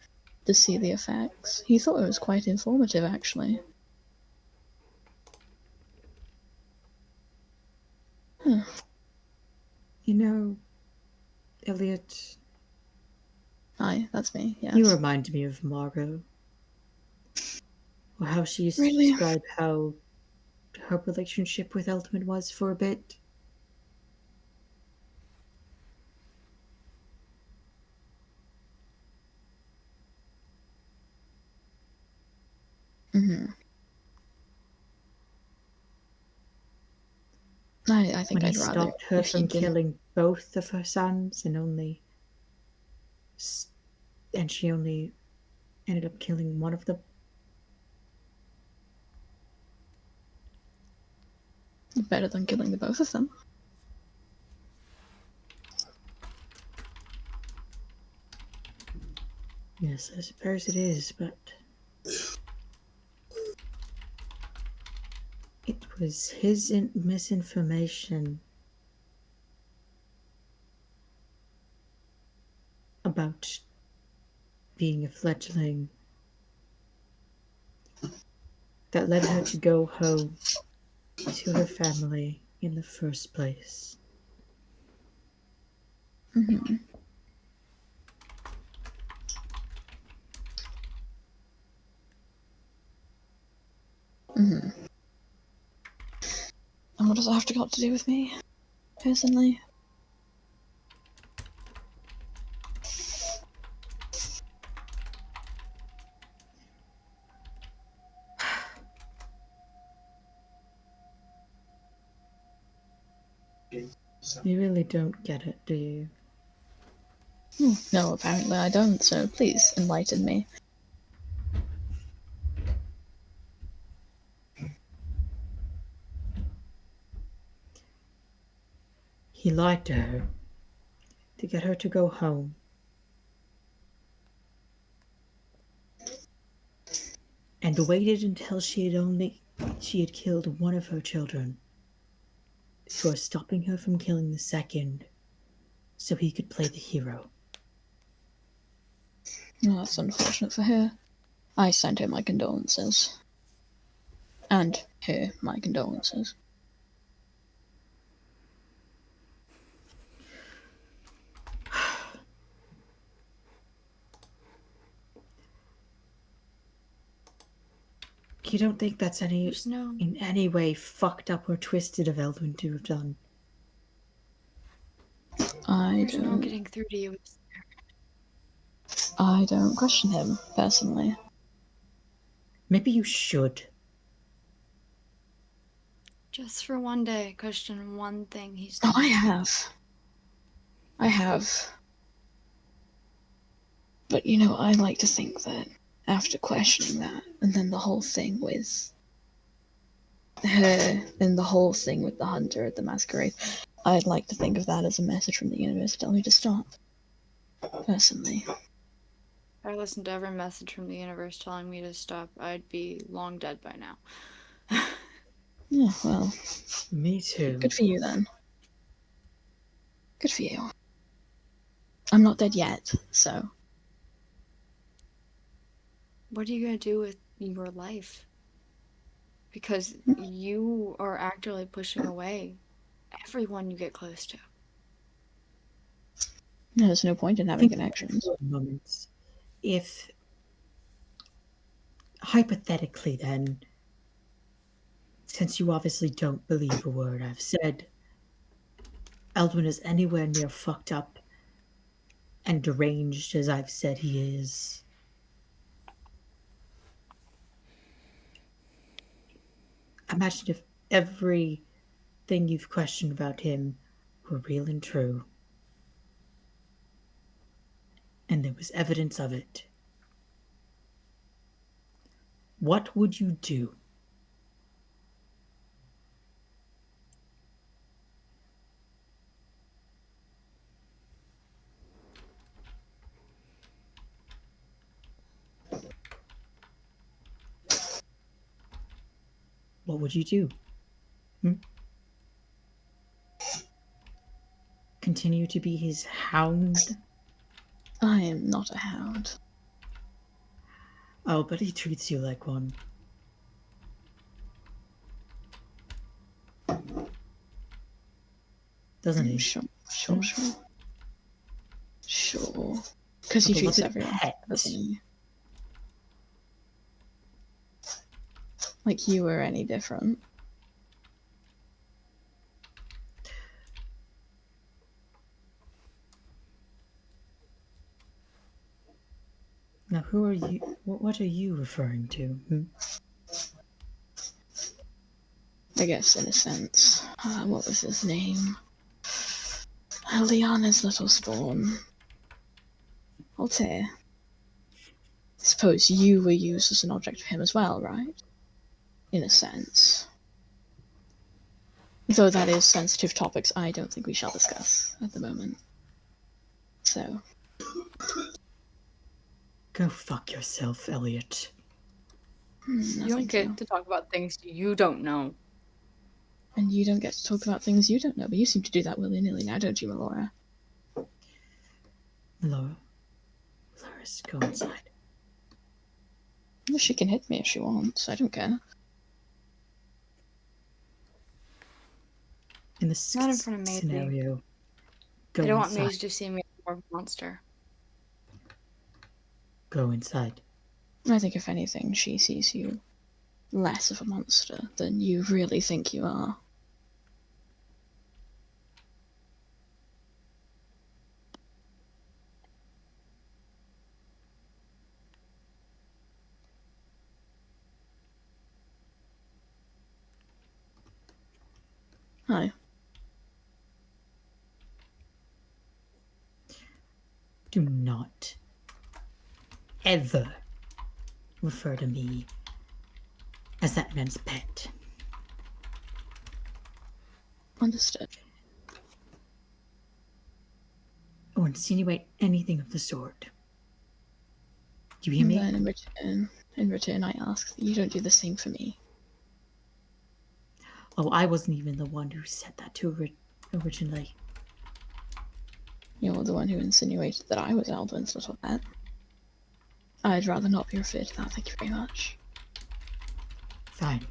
to see the effects. He thought it was quite informative, actually. Huh. You know, Elliot... Hi, that's me, yes. You remind me of Margot. Or how she used to describe how her relationship with Eldman was for a bit. Mm-hmm. I think when I'd he rather stopped her if from you didn't. killing both of her sons and she only ended up killing one of them. Better than killing the both of them. Yes, I suppose it is, but it was his misinformation about being a fledgling that led her to go home to her family in the first place. Mm-hmm. Mm-hmm. And what does that have to got to do with me, personally? You really don't get it, do you? No, apparently I don't, so please enlighten me. He lied to her to get her to go home. And waited until she had killed one of her children before stopping her from killing the second so he could play the hero. Oh, that's unfortunate for her. I sent her my condolences. And her my condolences. You don't think that's No. in any way fucked up or twisted of Eldwin to have done? There's no getting through to you. I don't question him, personally. Maybe you should. Just for one day, question one thing he's Oh, done. I have. But, you know, I like to think that after questioning that, and then the whole thing with her, and the whole thing with the hunter at the masquerade, I'd like to think of that as a message from the universe telling me to stop. Personally. If I listened to every message from the universe telling me to stop, I'd be long dead by now. Yeah, well. Me too. Good for you, then. Good for you. I'm not dead yet, so. What are you gonna do with your life? Because you are actively pushing away everyone you get close to. There's no point in having connections. For a moment, if hypothetically then, since you obviously don't believe a word I've said, Eldwin is anywhere near fucked up and deranged as I've said he is, imagine if everything you've questioned about him were real and true, and there was evidence of it. What would you do? What would you do? Continue to be his hound? I am not a hound. Oh, but he treats you like one. Doesn't he? Sure. Because he treats everyone, doesn't he? Like you were any different. Now, who are you? What are you referring to? I guess, in a sense. What was his name? Liana's little spawn. Altair. Suppose you were used as an object for him as well, right? In a sense. Though that is sensitive topics I don't think we shall discuss at the moment. So. Go fuck yourself, Elliot. You don't get to talk about things you don't know. And you don't get to talk about things you don't know, but you seem to do that willy-nilly now, don't you, Melora? Melora, go inside. Well, she can hit me if she wants, I don't care. In the Not in front of Maisie. Scenario, I don't want Maisie to see me as more of a monster. Go inside. I think if anything, she sees you less of a monster than you really think you are. Hi. Do not ever refer to me as that man's pet. Understood. Or insinuate anything of the sort. Do you hear me? And then in return, I ask that you don't do the same for me. Oh, I wasn't even the one who said that to originally. You're the one who insinuated that I was Aldwin's little pet. I'd rather not be referred to that, thank you very much. Fine.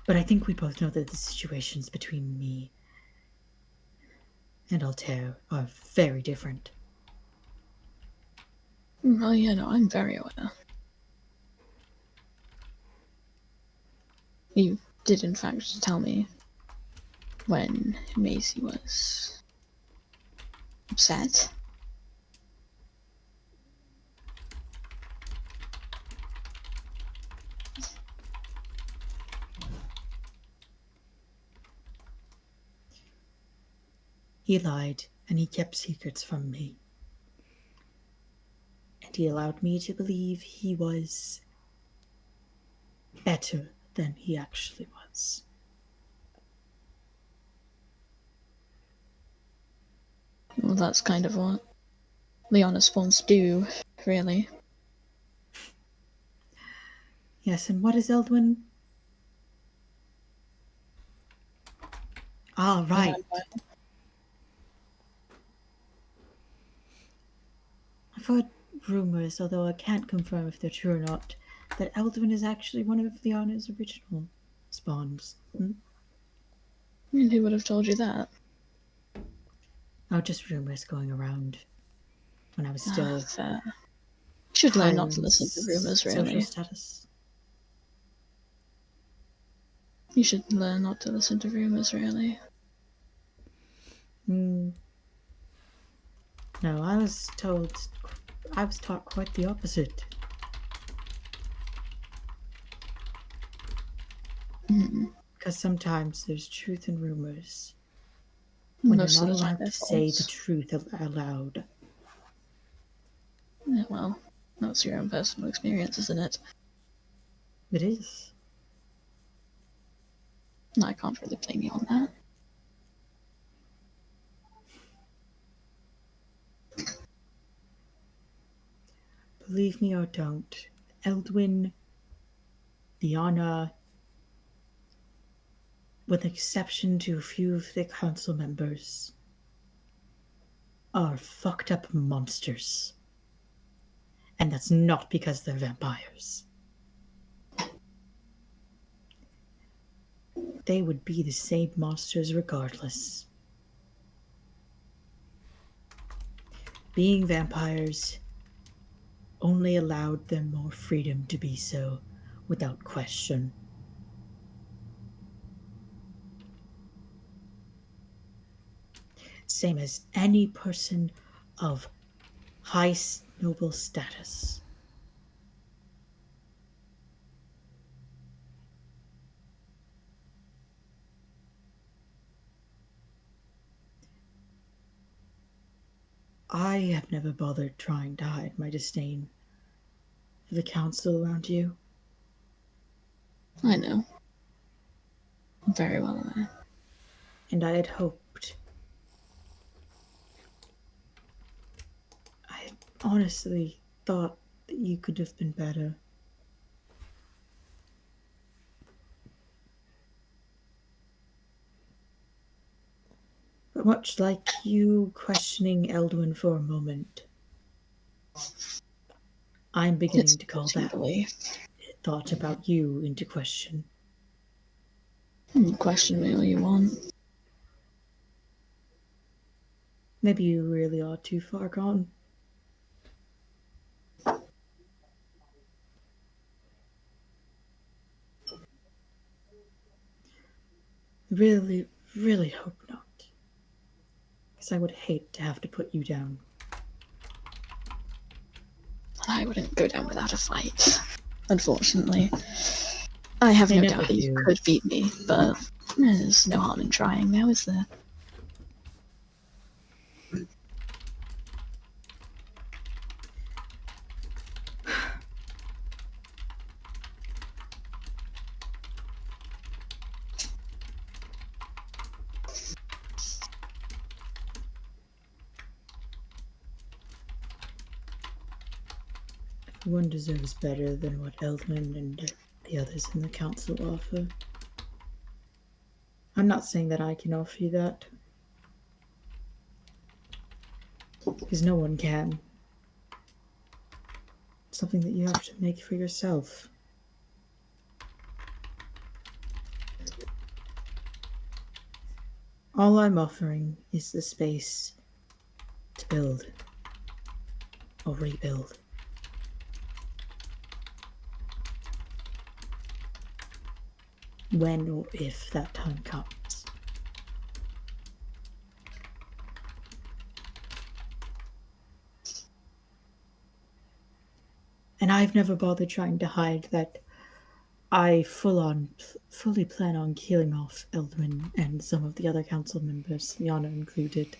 But I think we both know that the situations between me and Altair are very different. Well, yeah, no, I'm very aware. You did, in fact, tell me when Maisie was upset. He lied, and he kept secrets from me. And society allowed me to believe he was better than he actually was. Well, that's kind of what the honest ones do, really. Yes, and what is Eldwin? Ah, right. I've heard rumors, although I can't confirm if they're true or not, that Eldwin is actually one of Liana's original spawns. And who would have told you that? Oh, just rumors going around when I was still Fair. You should learn not to listen to rumors, social really. status. You should learn not to listen to rumors, really. No, I was taught quite the opposite. Because sometimes there's truth in rumors when Most you're of not the time allowed they're to say the false. truth aloud. Yeah, well, that's your own personal experience, isn't it? It is. I can't really blame you on that. Believe me or don't, Eldwin, Liana, with exception to a few of the council members, are fucked up monsters. And that's not because they're vampires. They would be the same monsters regardless. Being vampires only allowed them more freedom to be so without question. Same as any person of high noble status. I have never bothered trying to hide my disdain for the council around you. I know. I'm very well aware. And I had hoped. I honestly thought that you could have been better. But much like you questioning Eldwin for a moment, I'm beginning to call that thought about you into question. Question me all you want. Maybe you really are too far gone. Really, really hope not. Because I would hate to have to put you down. I wouldn't go down without a fight, unfortunately. I have no doubt that you could beat me, but there's no harm in trying now, is there? One deserves better than what Eldwin and the others in the council offer. I'm not saying that I can offer you that. Because no one can. It's something that you have to make for yourself. All I'm offering is the space to build or rebuild. When or if that time comes. And I've never bothered trying to hide that I fully plan on killing off Eldwin and some of the other council members, Liana included.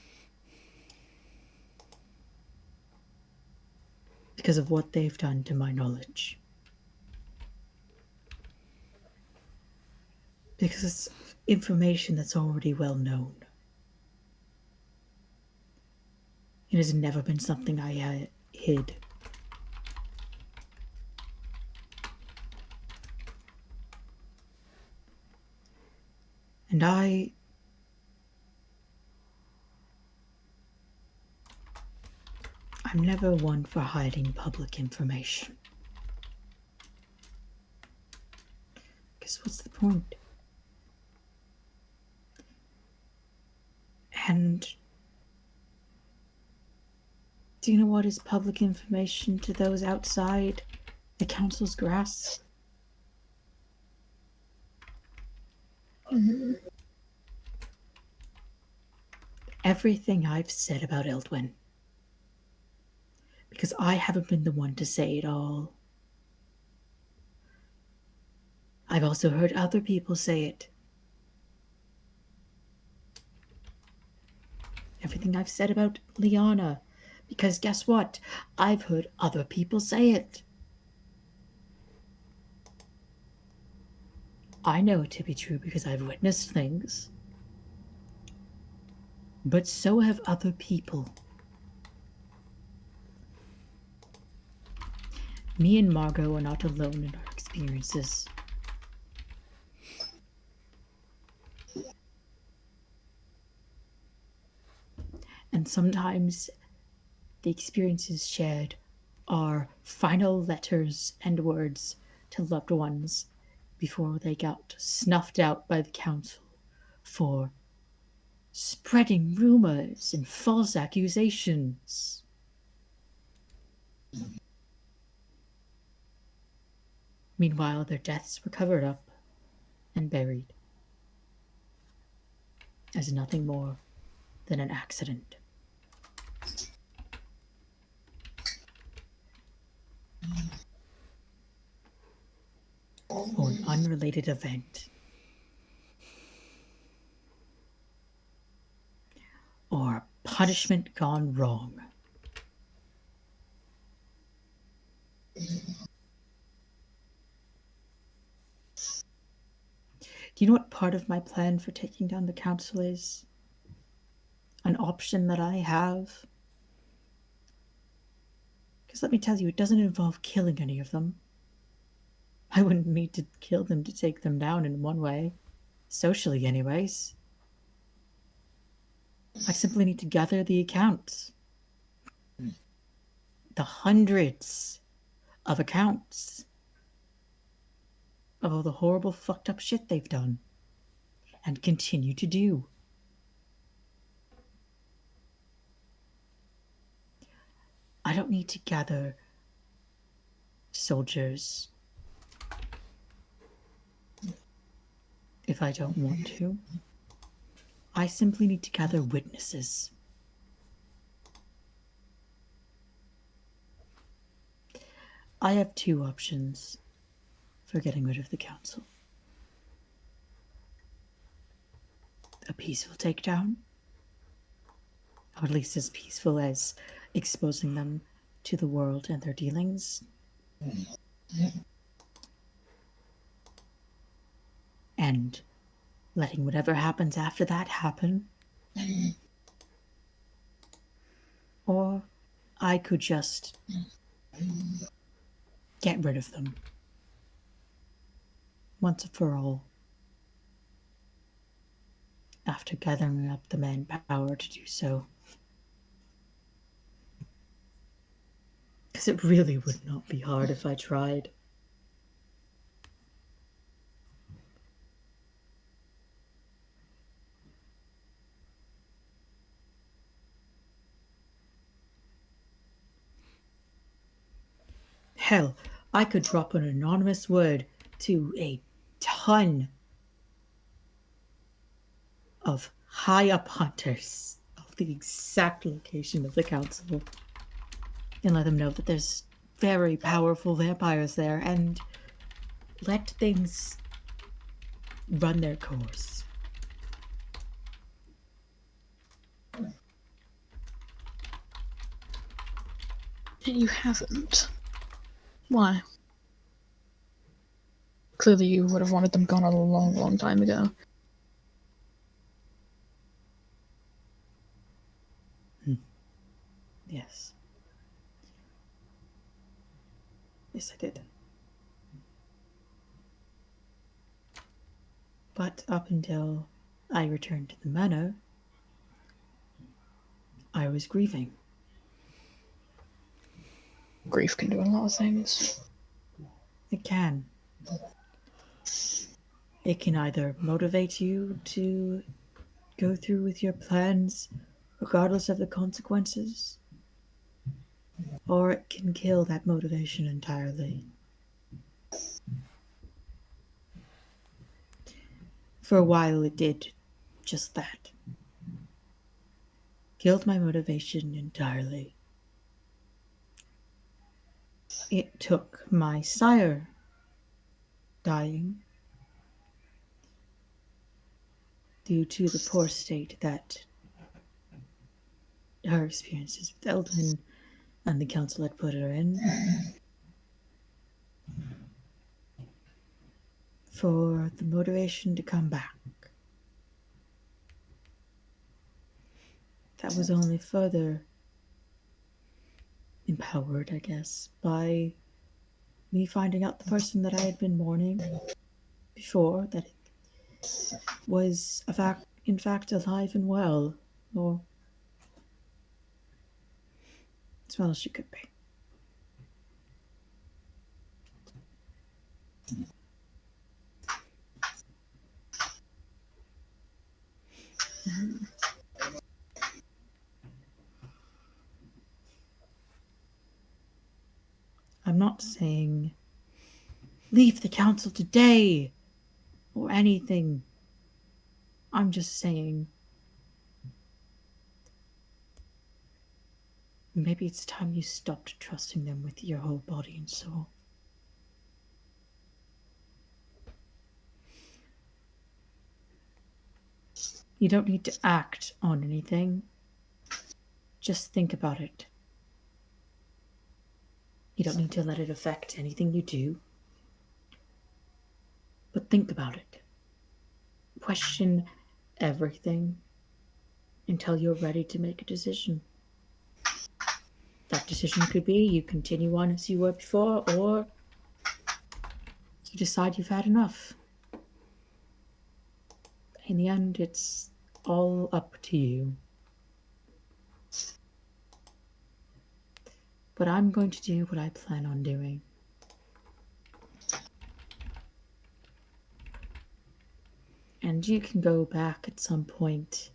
because of what they've done to my knowledge. Because it's information that's already well known. It has never been something I hid. And I'm never one for hiding public information. Because what's the point? And do you know what is public information to those outside the council's grasp? Mm-hmm. Everything I've said about Eldwin. Because I haven't been the one to say it all. I've also heard other people say it. Everything I've said about Liana. Because guess what? I've heard other people say it. I know it to be true because I've witnessed things. But so have other people. Me and Margot are not alone in our experiences. And sometimes the experiences shared are final letters and words to loved ones before they got snuffed out by the council for spreading rumors and false accusations. Meanwhile, their deaths were covered up and buried as nothing more than an accident. Or an unrelated event. Or punishment gone wrong. Do you know what part of my plan for taking down the council is? An option that I have? Because let me tell you, it doesn't involve killing any of them. I wouldn't need to kill them to take them down in one way. Socially, anyways. I simply need to gather the accounts. The hundreds of accounts of all the horrible, fucked up shit they've done and continue to do. I don't need to gather soldiers if I don't want to. I simply need to gather witnesses. I have two options for getting rid of the council. A peaceful takedown, or at least as peaceful as exposing them to the world and their dealings. And letting whatever happens after that happen. Or I could just get rid of them. Once and for all. After gathering up the manpower to do so. Because it really would not be hard if I tried. Hell, I could drop an anonymous word to a ton of high-up hunters of the exact location of the council and let them know that there's very powerful vampires there and let things run their course. And you haven't. Why? Clearly you would have wanted them gone a long, long time ago. Yes. Yes, I did. But up until I returned to the manor, I was grieving. Grief can do a lot of things. It can. It can either motivate you to go through with your plans, regardless of the consequences, or it can kill that motivation entirely. For a while, it did just that. Killed my motivation entirely. It took my sire dying due to the poor state that her experiences with Eldwin and the council had put her in, for the motivation to come back. That was only further empowered, I guess, by me finding out the person that I had been mourning before, that it was in fact alive and well, or as well as she could be. I'm not saying leave the council today or anything. I'm just saying maybe it's time you stopped trusting them with your whole body and soul. You don't need to act on anything. Just think about it. You don't need to let it affect anything you do. But think about it. Question everything until you're ready to make a decision. That decision could be you continue on as you were before, or you decide you've had enough. In the end, it's all up to you. But I'm going to do what I plan on doing. And you can go back at some point,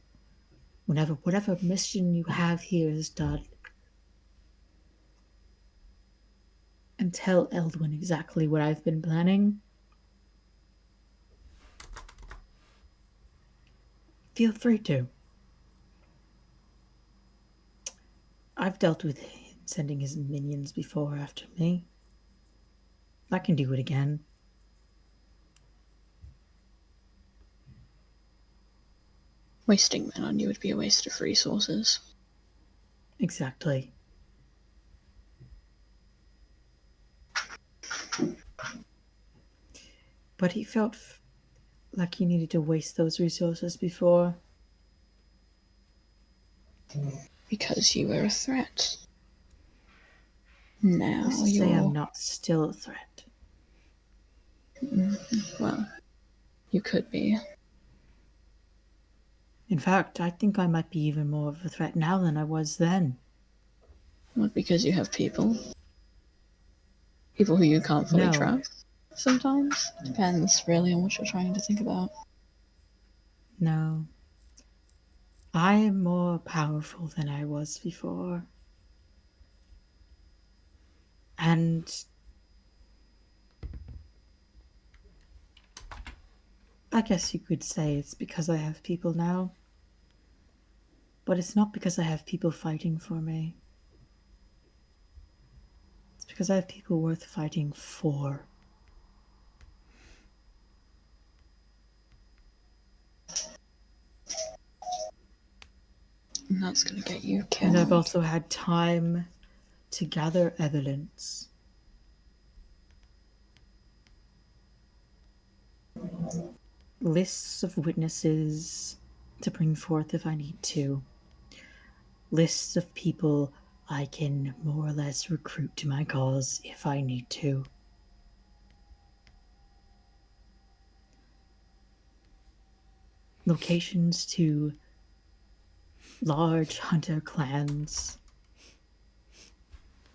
whatever mission you have here is done, and tell Eldwin exactly what I've been planning. Feel free to. I've dealt with sending his minions before after me. I can do it again. Wasting men on you would be a waste of resources. Exactly. But he felt like he needed to waste those resources before. Because you were a threat. Now Who's to say I'm not still a threat? Well, you could be. In fact, I think I might be even more of a threat now than I was then. What, because you have people? People who you can't fully No. trust? Sometimes? Depends, really, on what you're trying to think about. No. I am more powerful than I was before. And I guess you could say it's because I have people now. But it's not because I have people fighting for me. It's because I have people worth fighting for. And that's gonna get you killed. And I've also had time to gather evidence. Lists of witnesses to bring forth if I need to. Lists of people I can more or less recruit to my cause if I need to. Locations to large hunter clans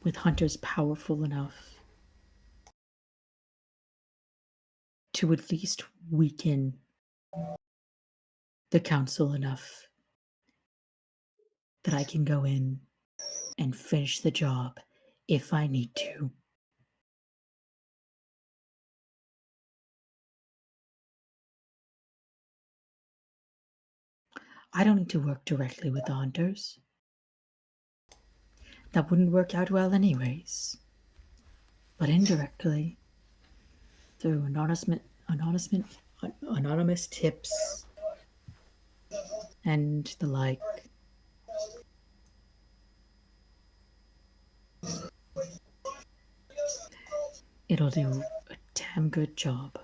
with hunters powerful enough to at least weaken the council enough that I can go in and finish the job if I need to. I don't need to work directly with the hunters. That wouldn't work out well anyways. But indirectly, through anonymous tips and the like, it'll do a damn good job.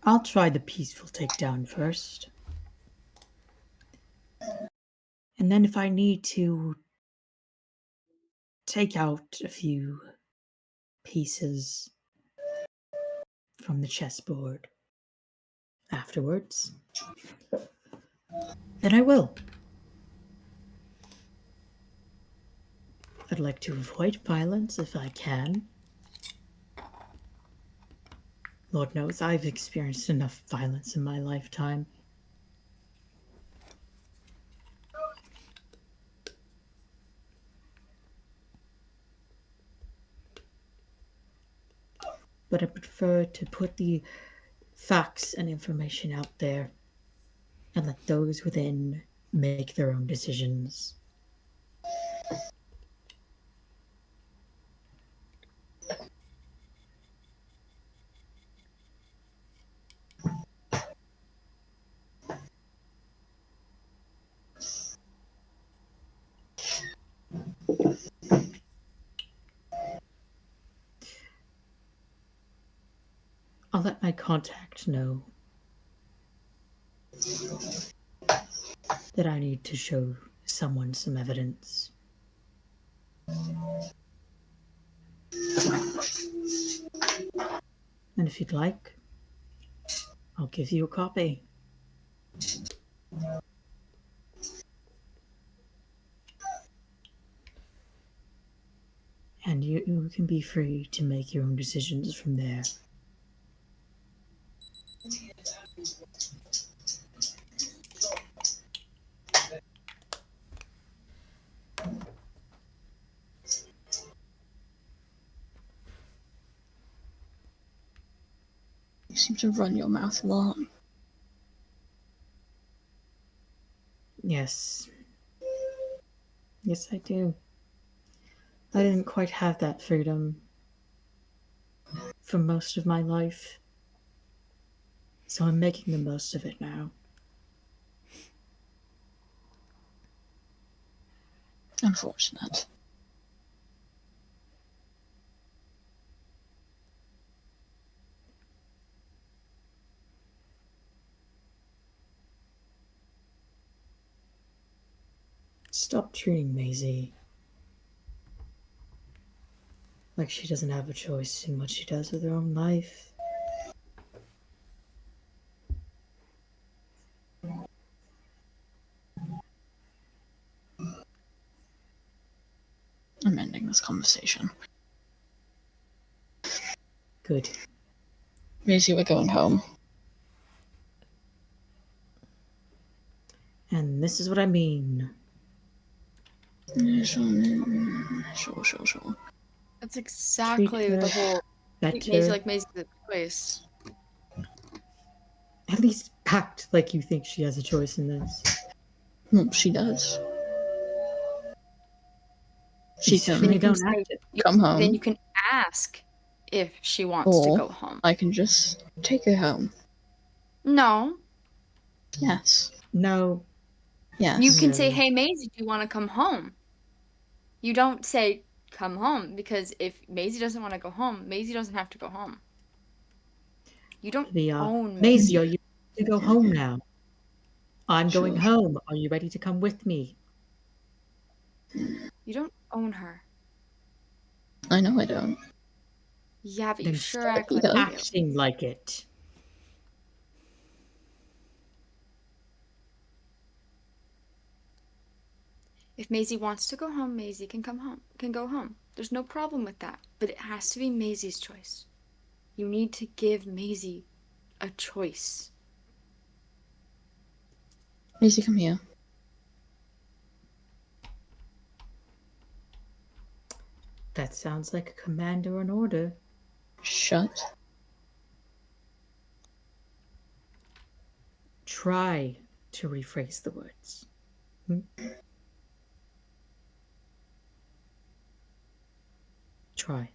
I'll try the peaceful takedown first. And then if I need to take out a few pieces from the chessboard afterwards, then I will. I'd like to avoid violence if I can. Lord knows I've experienced enough violence in my lifetime. But I prefer to put the facts and information out there and let those within make their own decisions. I'll let my contact know that I need to show someone some evidence. And if you'd like, I'll give you a copy. And you can be free to make your own decisions from there. You seem to run your mouth a lot. Yes. Yes, I do. I didn't quite have that freedom for most of my life, so I'm making the most of it now. Unfortunate. Stop treating Maisie like she doesn't have a choice in what she does with her own life. I'm ending this conversation. Good. Maisie, we're going home. And this is what I mean. Sure. That's exactly the whole better. Maisie's the choice. At least act like you think she has a choice in this. Well, she does. She can come home. Then you can ask if she wants to go home. I can just take her home. No. Yes. No. Yes. You can No. say, hey, Maisie, do you want to come home? You don't say, come home, because if Maisie doesn't want to go home, Maisie doesn't have to go home. You don't own Maisie, are you ready to go home now? I'm Sure. going home. Are you ready to come with me? You don't own her. I know I don't. Yeah, but you Then sure stop act like you do. acting like it. If Maisie wants to go home, Maisie can go home. There's no problem with that. But it has to be Maisie's choice. You need to give Maisie a choice. Maisie, come here. That sounds like a command or an order. Shut. Try to rephrase the words. Try.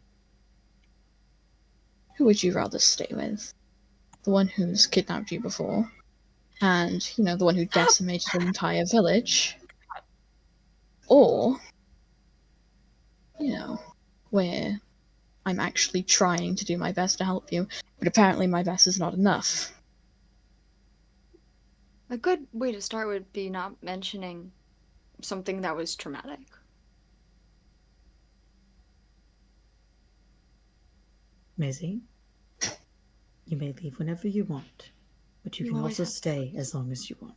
Who would you rather stay with? The one who's kidnapped you before, and, you know, the one who decimated an entire village? Or, you know, where I'm actually trying to do my best to help you, but apparently my best is not enough. A good way to start would be not mentioning something that was traumatic. Maisie, you may leave whenever you want, but you can always also have stay as long as you want.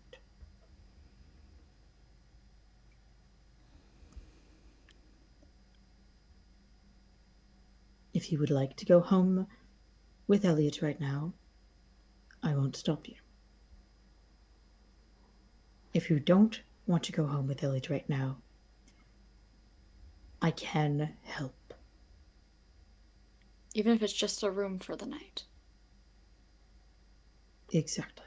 If you would like to go home with Elliot right now, I won't stop you. If you don't want to go home with Elliot right now, I can help. Even if it's just a room for the night. Exactly.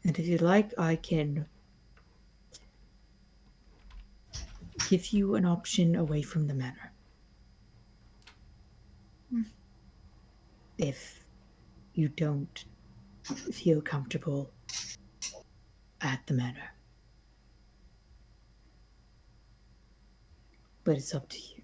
And if you'd like, I can give you an option away from the manor. If you don't feel comfortable at the manor. But it's up to you.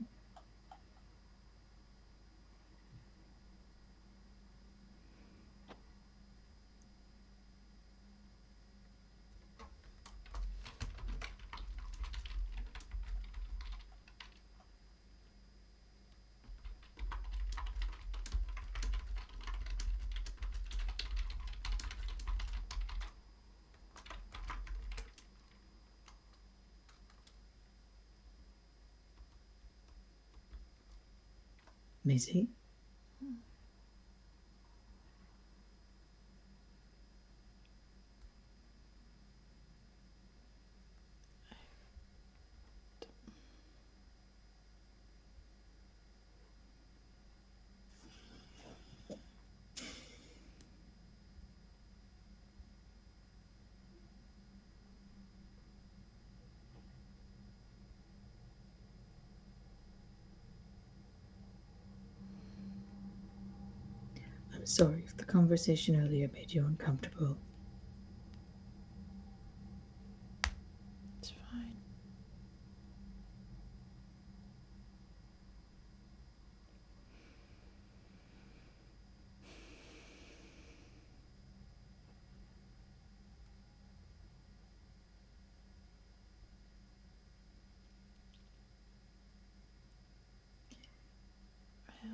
Maisie? I'm sorry if the conversation earlier made you uncomfortable. It's fine.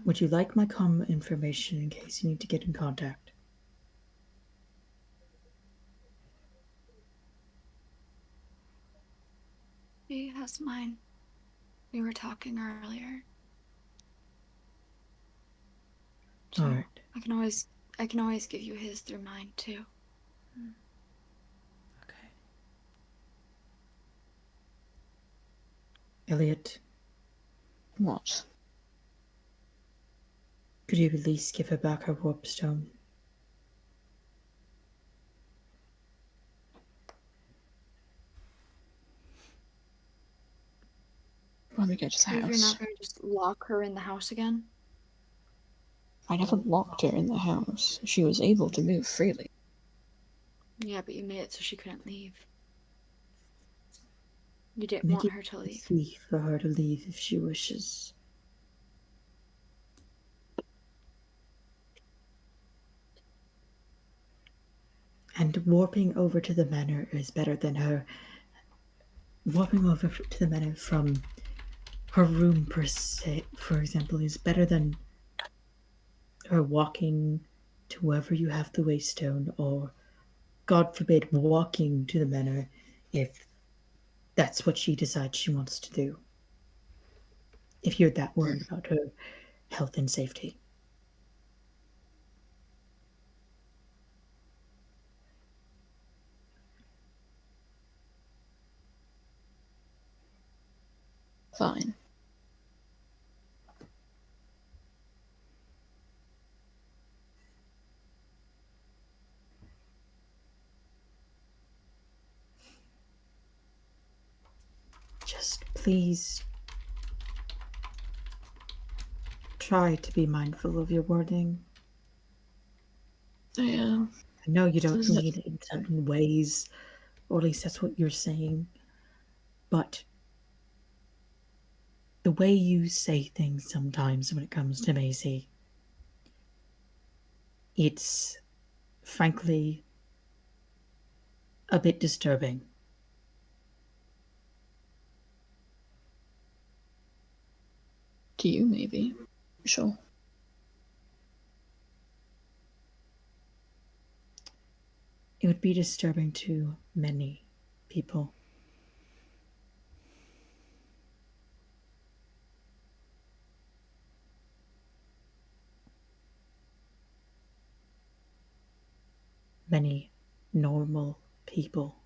Would you like my comm information in case you need to get in contact? He has mine. We were talking earlier. So Alright. I can always give you his through mine too. Okay. Elliot, What? could you at least give her back her warp stone? when we get to the You're house. not going to just lock her in the house again? I never locked her in the house. She was able to move freely. Yeah, but you made it so she couldn't leave. You didn't Make want it her to leave. easy for her to leave if she wishes. And warping over to the manor is better than her. Warping over to the manor from her room, per se, for example, is better than her walking to wherever you have the waystone, or, God forbid, walking to the manor if that's what she decides she wants to do. If you're that worried about her health and safety. Fine. Just please try to be mindful of your wording. Yeah. I know you don't mean it in certain ways, or at least that's what you're saying, but the way you say things sometimes when it comes to Maisie, it's frankly a bit disturbing. To you, maybe. Sure. It would be disturbing to many people. Many normal people.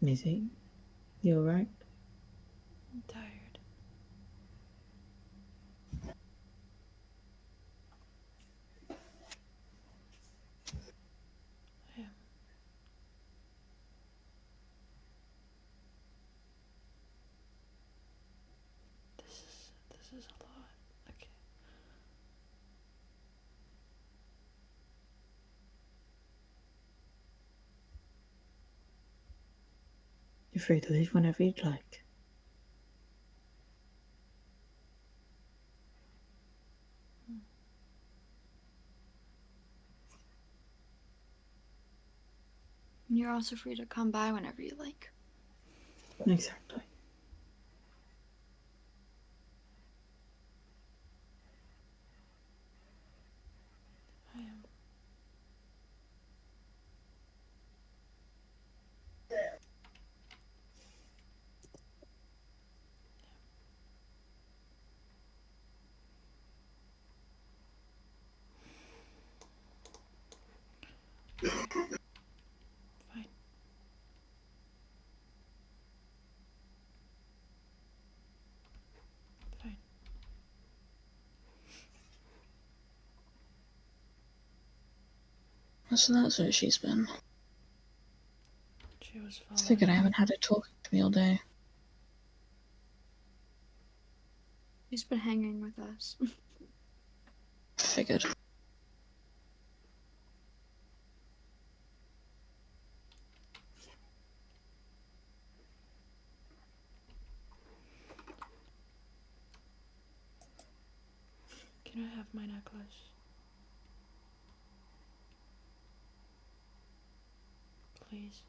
Maisie, you alright? I'm tired. I am. This is a lot. Okay. You're free to leave whenever you'd like. You're also free to come by whenever you like. Exactly. I am. Fine. Fine. So that's where she's been. She was I figured I following. haven't had her talking to me all day. She's been hanging with us. Figured. Can I have my necklace? Please.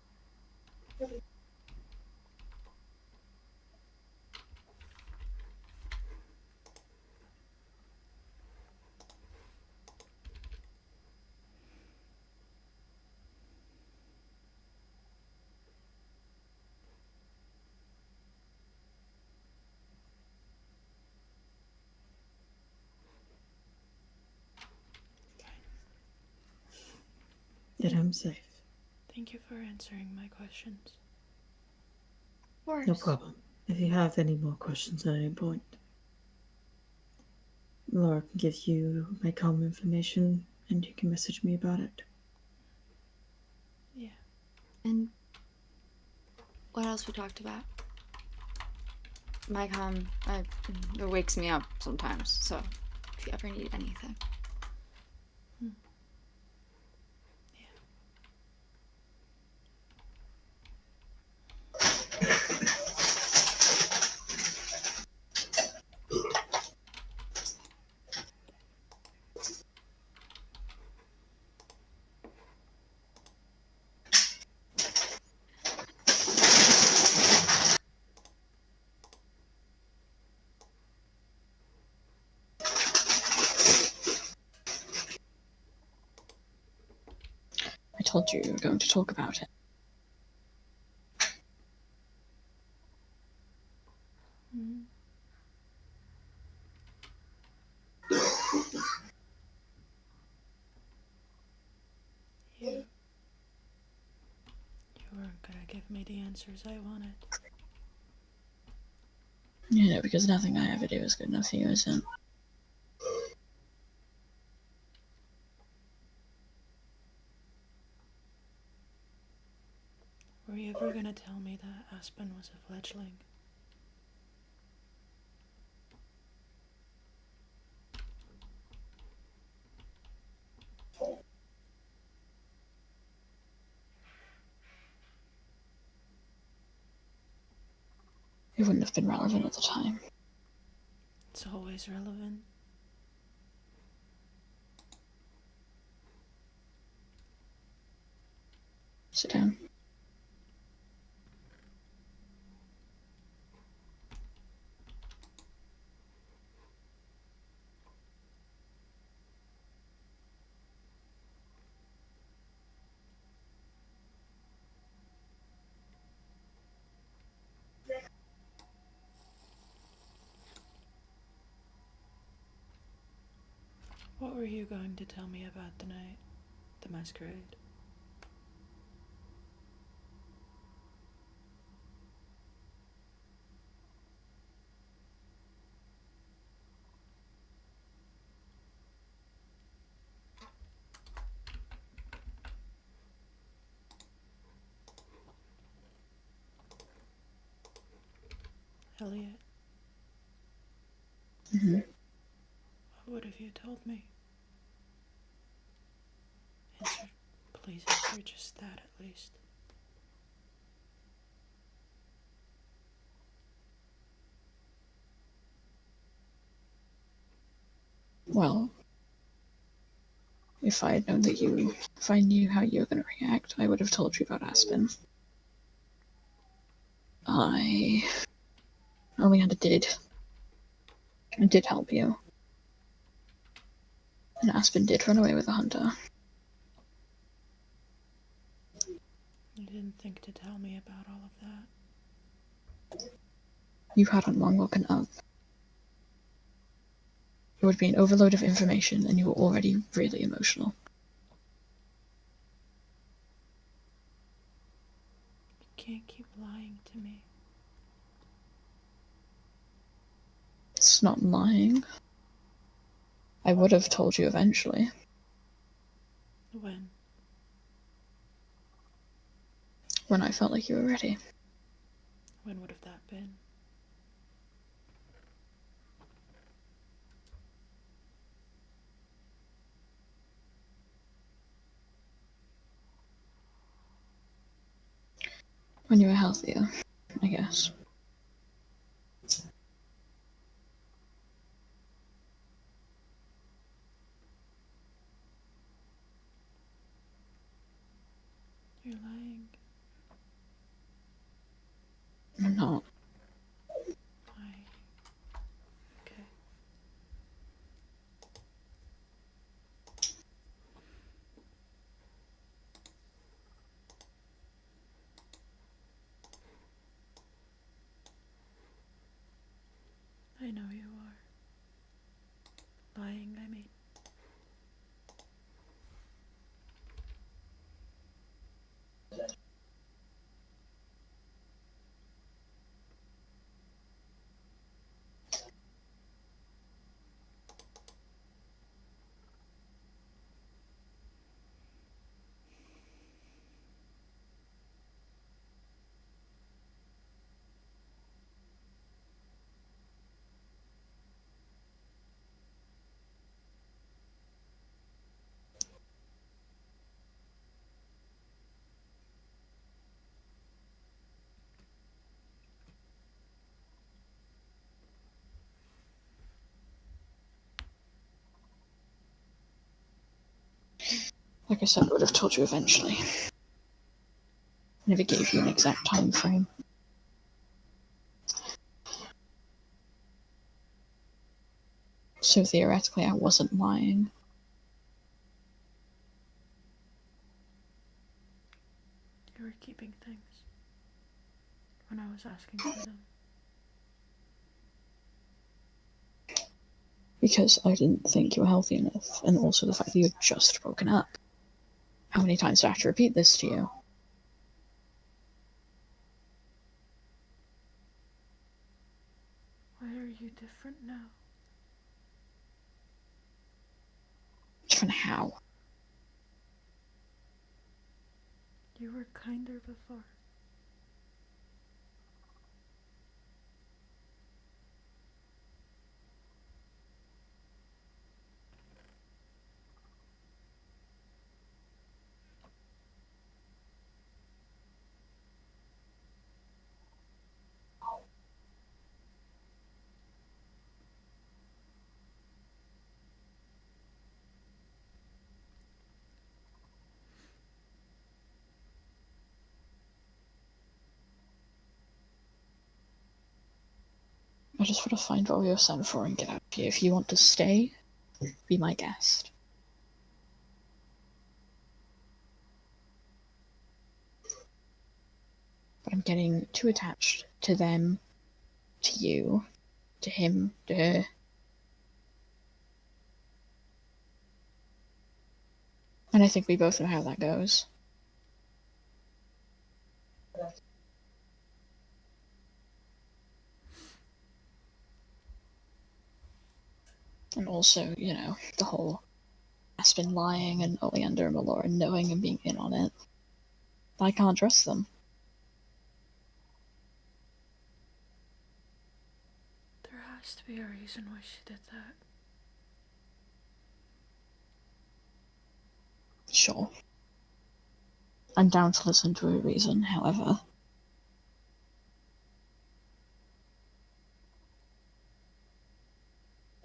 that I'm safe. Thank you for answering my questions. Of course. No problem. If you have any more questions at any point, Laura can give you my comm information and you can message me about it. Yeah. And what else we talked about? My comm, it wakes me up sometimes, so if you ever need anything. I told you were going to talk about it. You weren't gonna give me the answers I wanted. You know, because nothing I ever do is good enough for you, is it? Were you ever gonna tell me that Aspen was a fledgling? It wouldn't have been relevant at the time. It's always relevant. Sit down. What were you going to tell me about the night? The masquerade? Elliot? Mm-hmm. What would have you told me? Please answer just that at least. Well, if I knew how you were going to react, I would have told you about Aspen. I only had a did. I did help you. And Aspen did run away with a hunter. You didn't think to tell me about all of that. You hadn't long woken up. It would be an overload of information, and you were already really emotional. You can't keep lying to me. It's not lying. I would have told you eventually. When? When I felt like you were ready. When would have that been? When you were healthier, I guess. You're lying. I'm not. Why? Okay. I know you are. Lying, I mean. Like I said, I would have told you eventually. Never gave you an exact time frame. So theoretically, I wasn't lying. You were keeping things when I was asking for them. Because I didn't think you were healthy enough, and also the fact that you had just broken up. How many times do I have to repeat this to you? Why are you different now? Different how? You were kinder before. I just want to find what we were sent for and get out of here. If you want to stay, be my guest. But I'm getting too attached to them, to you, to him, to her. And I think we both know how that goes. And also, you know, the whole Aspen lying and Oleander and Melora knowing and being in on it. I can't trust them. There has to be a reason why she did that. Sure. I'm down to listen to a reason, however.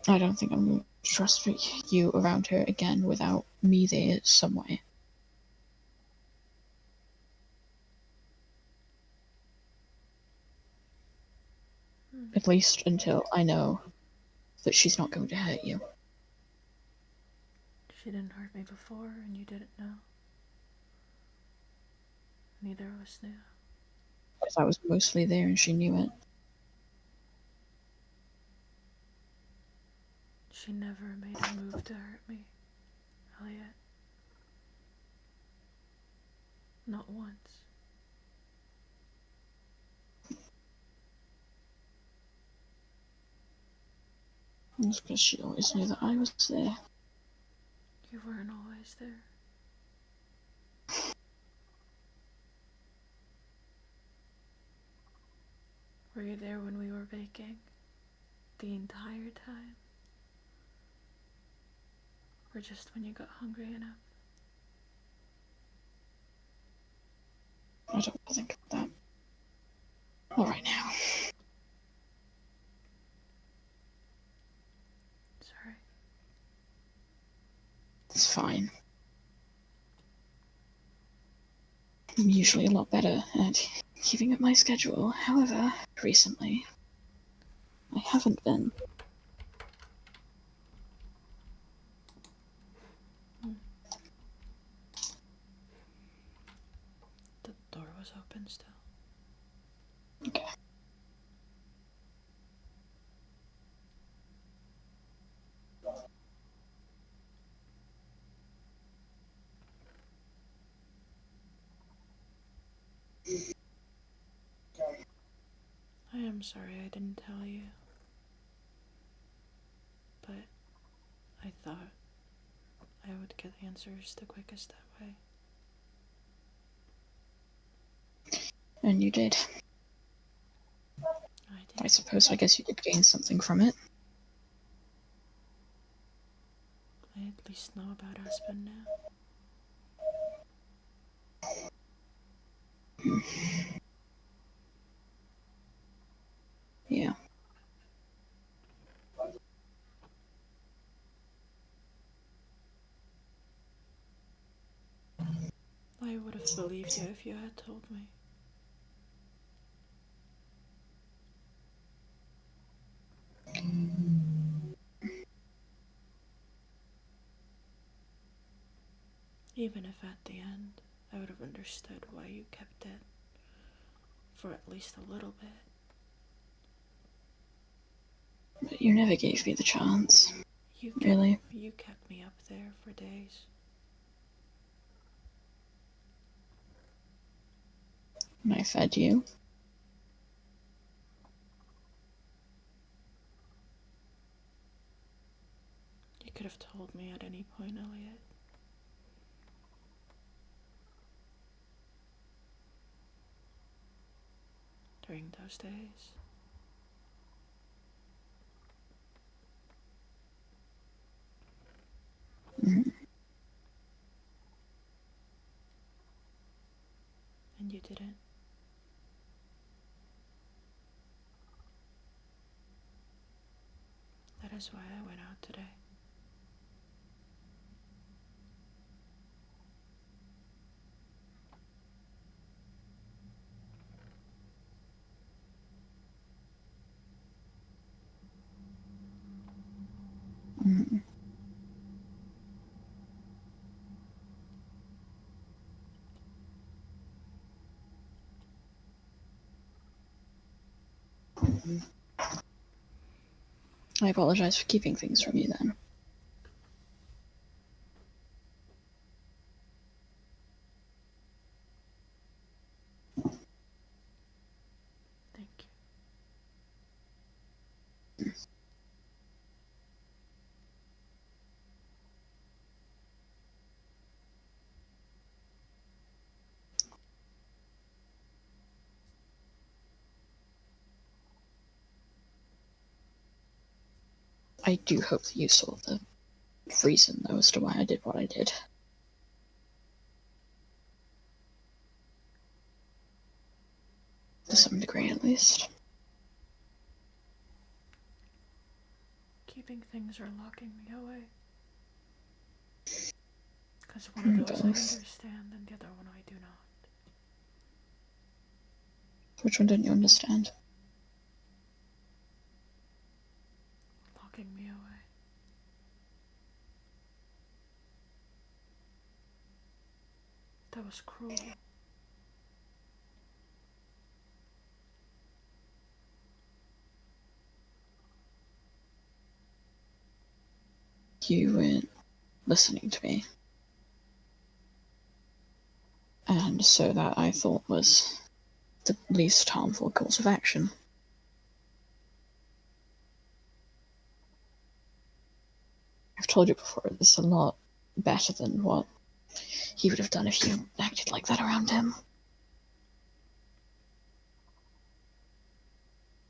I don't think I'm going to trust you around her again without me there some way. At least until I know that she's not going to hurt you. She didn't hurt me before, and you didn't know. Neither of us knew. Because I was mostly there and she knew it. She never made a move to hurt me, Elliot. Not once. It's because she always knew that I was there. You weren't always there. Were you there when we were baking? The entire time? Or just when you got hungry enough? I don't think of that. Not right now. Sorry. It's fine. I'm usually a lot better at keeping up my schedule. However, recently, I haven't been. The door was open still. Okay. I am sorry I didn't tell you. But I thought I would get answers the quickest that way. And you did. I did. I guess you did gain something from it. I at least know about Aspen now. Yeah. I would have believed you if you had told me. Even if at the end I would have understood why you kept it for at least a little bit. But you never gave me the chance. Really? You kept me up there for days. And I fed you. You could have told me at any point, Elliot. During those days. Mm-hmm. And you didn't. That is why I went out today. Mm-hmm. I apologize for keeping things from you then. Thank you. I do hope that you saw the reason, though, as to why I did what I did. To some degree, at least. Keeping things or locking me away. Because one of those I understand and the other one I do not. Which one didn't you understand? Locking me away. That was cruel. You weren't listening to me. And so that I thought was the least harmful course of action. I've told you before, this is a lot better than what he would have done if you acted like that around him.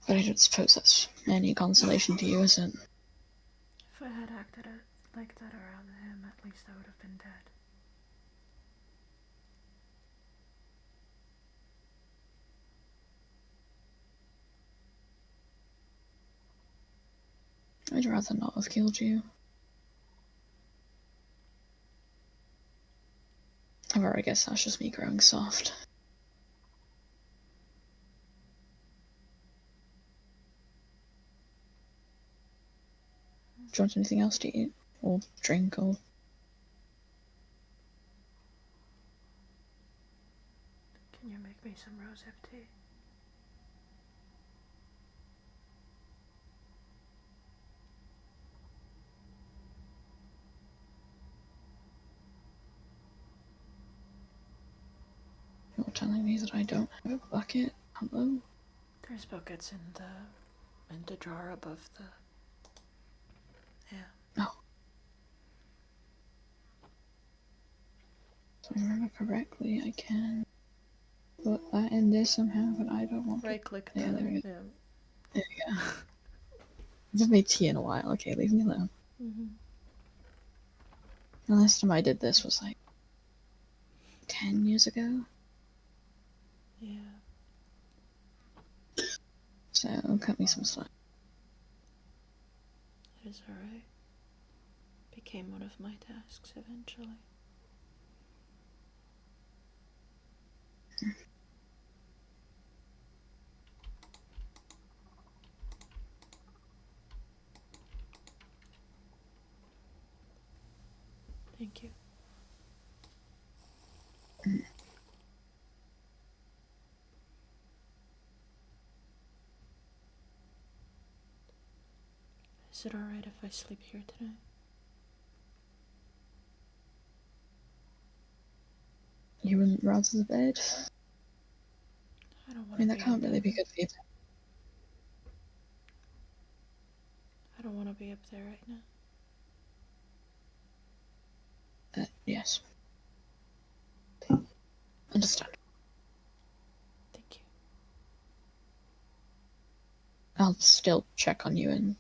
But I don't suppose that's any consolation to you, is it? If I had acted like that around him, at least I would have been dead. I'd rather not have killed you. Or I guess that's just me growing soft. Do you want anything else to eat? Or drink, or... Can you make me some rosehip tea? You're telling me that I don't have a bucket? Hello? There's buckets in the drawer above the... Yeah. Oh. If I remember correctly, I can put that in there somehow, but I don't want to. Right click Yeah, the... there we go. Yeah. There we go. I haven't made tea in a while. Okay, leave me alone. Mm-hmm. The last time I did this was like 10 years ago. Yeah. So cut me some slack. It is alright. Became one of my tasks eventually. Thank you. Is it alright if I sleep here tonight? You wouldn't rather the bed? I don't want to. I mean, that can't really be good for you. I don't want to be up there right now. Yes. Understand. Thank you. I'll still check on you and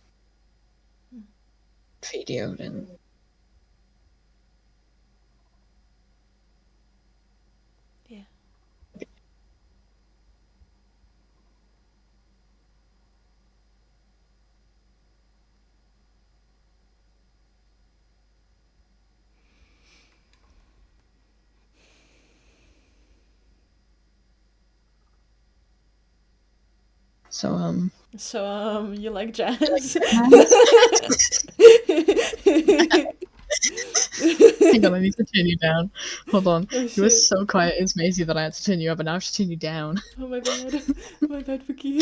feed you and... Yeah. So, you like jazz? Hang on, I need to turn you down. Hold on. Oh, you were shit. so quiet as Maisie that I had to turn you up, and now I have to turn you down. Oh, my bad. My bad, Vicky.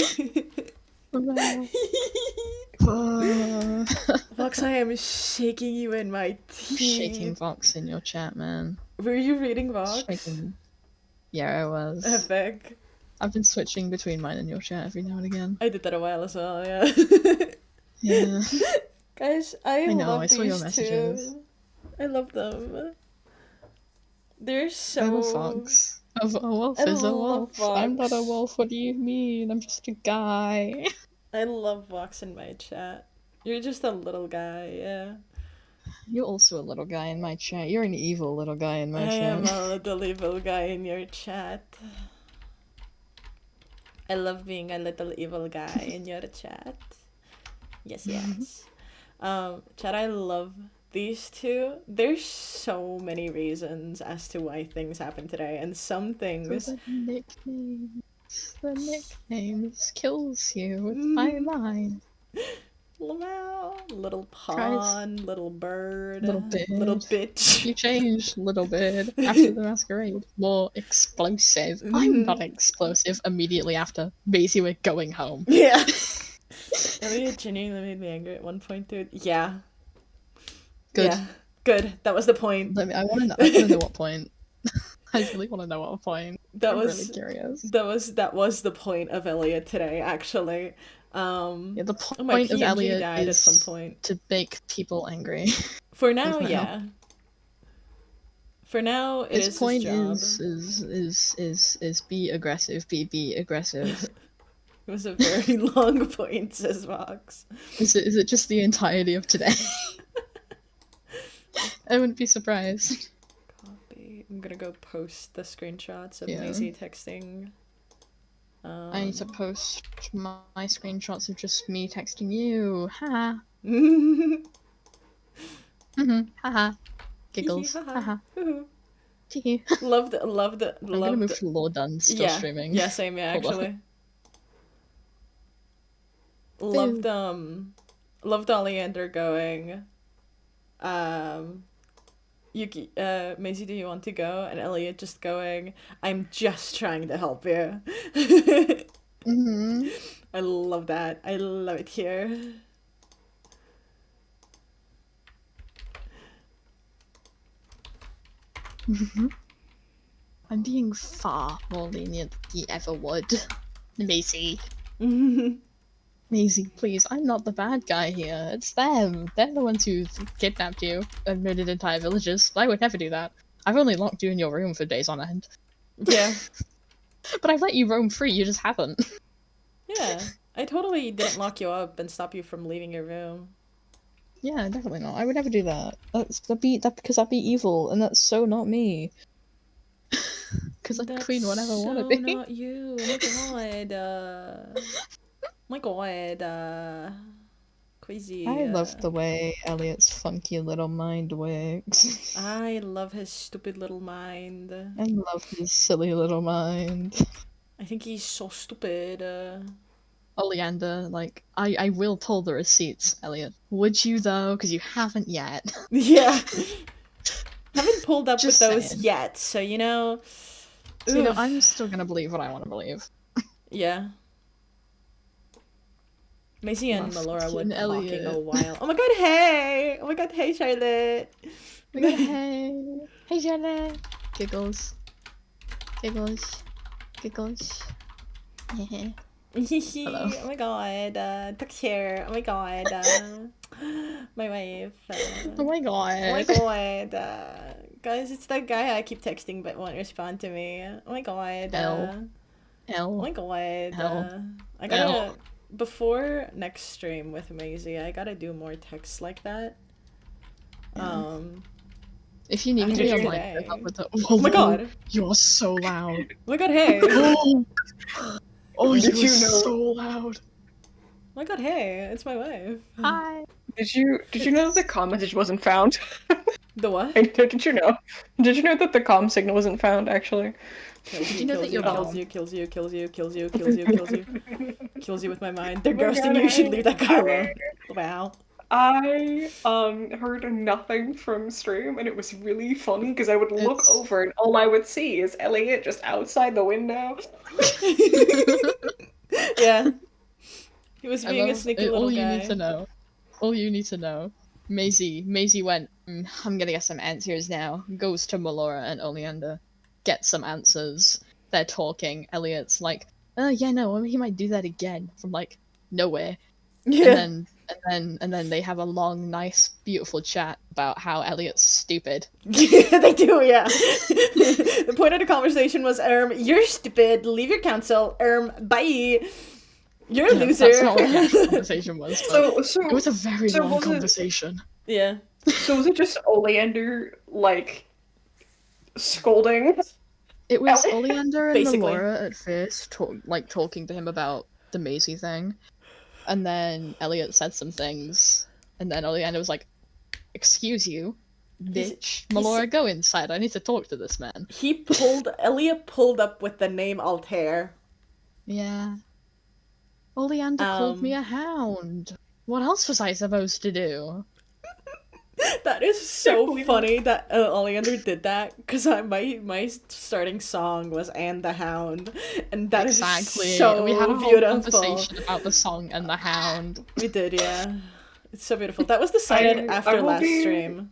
Vox, I am shaking you in my teeth. Shaking Vox in your chat, man. Were you reading Vox? Shaking. Yeah, I was. Epic. I've been switching between mine and your chat every now and again. I did that a while as well, yeah. Yeah. Guys, I know, love I saw these your messages. two. I love them. They're so... I love Fox. A wolf I is a love wolf. Vox. I'm not a wolf. What do you mean? I'm just a guy. I love Vox in my chat. You're just a little guy, yeah. You're also a little guy in my chat. You're an evil little guy in my I chat. am a little evil guy in your chat. I love being a little evil guy in your chat. Yes, yes. Chat, I love these two. There's so many reasons as to why things happen today, and some things... The nicknames kills you. It's my line. Little pawn, little bird, Little bird. little bitch. You changed, little bird, after the masquerade. More explosive. I'm not explosive. Immediately after, Maisie, we're going home. Yeah. Elliot genuinely made me angry at one point, dude. Yeah. Good. Yeah. Good. That was the point. I want to know what point. I really want to know what point. I'm really curious. That was the point of Elliot today, actually. Yeah, the point of Elliot died is at some point. to make people angry. For now, yeah. For now, his point job. is be aggressive, be aggressive. It was a very long point, says Vox. Is it just the entirety of today? I wouldn't be surprised. Copy. I'm gonna go post the screenshots of Maisie texting. I need to post my screenshots of just me texting you. Ha. Haha. Giggles. Haha. Loved. I'm gonna move to Lord Dunn still streaming. Yeah, same, yeah, actually. Loved Oleander going, Yuki, Maisie, do you want to go? And Elliot just going, I'm just trying to help you. I love that. I love it here. I'm being far more lenient than you ever would. Maisie. Maisie, please, I'm not the bad guy here. It's them. They're the ones who kidnapped you and murdered entire villages. I would never do that. I've only locked you in your room for days on end. Yeah. But I've let you roam free, you just haven't. Yeah. I totally didn't lock you up and stop you from leaving your room. Yeah, definitely not. I would never do that. Because that'd be evil, and that's so not me. Because I'm queen whenever I want to be. Not you. Oh my god. My god. Crazy. I love the way Elliot's funky little mind works. I love his stupid little mind. I love his silly little mind. I think he's so stupid. Oleander, like, I will pull the receipts, Elliot. Would you, though? Because you haven't yet. Yeah. Haven't pulled up Just with those saying. yet, so you know. So, you know, oof. I'm still gonna believe what I want to believe. Yeah. Maisie and Oh, Melora were fucking talking Elliot. a while. Oh my god, hey! Oh my god, hey, Charlotte! We got hey. Hey, Charlotte. Giggles. Giggles. Giggles. Hello. Oh my god, tuck here. Oh my god, my wife. Oh my god. Oh my god, guys, it's that guy I keep texting but won't respond to me. Oh my god. L. Oh my god. Hell. I gotta before next stream with Maisie, I gotta do more texts like that. Yeah. If you need me, After I'm like, today. with the, Oh my god. You're so loud. Oh my god, hey. Oh, Did you're you know- so loud. Oh my god, hey, it's my wife. Hi. Did you know that the comm message wasn't found? The what? Did you know? Did you know that the comm signal wasn't found actually? Kills Did you know that your kills mom- you, kills you, kills you, kills you, kills you, kills you, kills you with my mind. They're Oh my ghosting God, you, you should hey. leave that guy alone. Wow. I heard nothing from stream and it was really funny because I would look It's- over and all I would see is Elliot just outside the window. Yeah. He was I being a love sneaky it. little All guy. you need to know. All you need to know. Maisie went, I'm gonna get some answers now. Goes to Melora and Oleander. Gets some answers. They're talking. Elliot's like, yeah, no, he might do that again. From like nowhere. Yeah. And then they have a long, nice, beautiful chat about how Elliot's stupid. Yeah, they do, yeah. The point of the conversation was, you're stupid, leave your council, bye. You're a Yeah, loser. that's not what the actual conversation was. But So it was a very so long was it- conversation. Yeah. so was it just Oleander like scolding? It was Elliot- Oleander and Basically. Melora at first, talking to him about the Maisie thing, and then Elliot said some things, and then Oleander was like, "Excuse you, bitch, Melora, go inside. I need to talk to this man." Elliot pulled up with the name Altair. Yeah. Oleander called me a hound. What else was I supposed to do? That is so funny that Oleander did that, because my starting song was "And the Hound," and that is Exactly. so We had a whole beautiful. conversation about the song and the hound. We did, yeah. It's so beautiful. That was decided I after will last be- stream.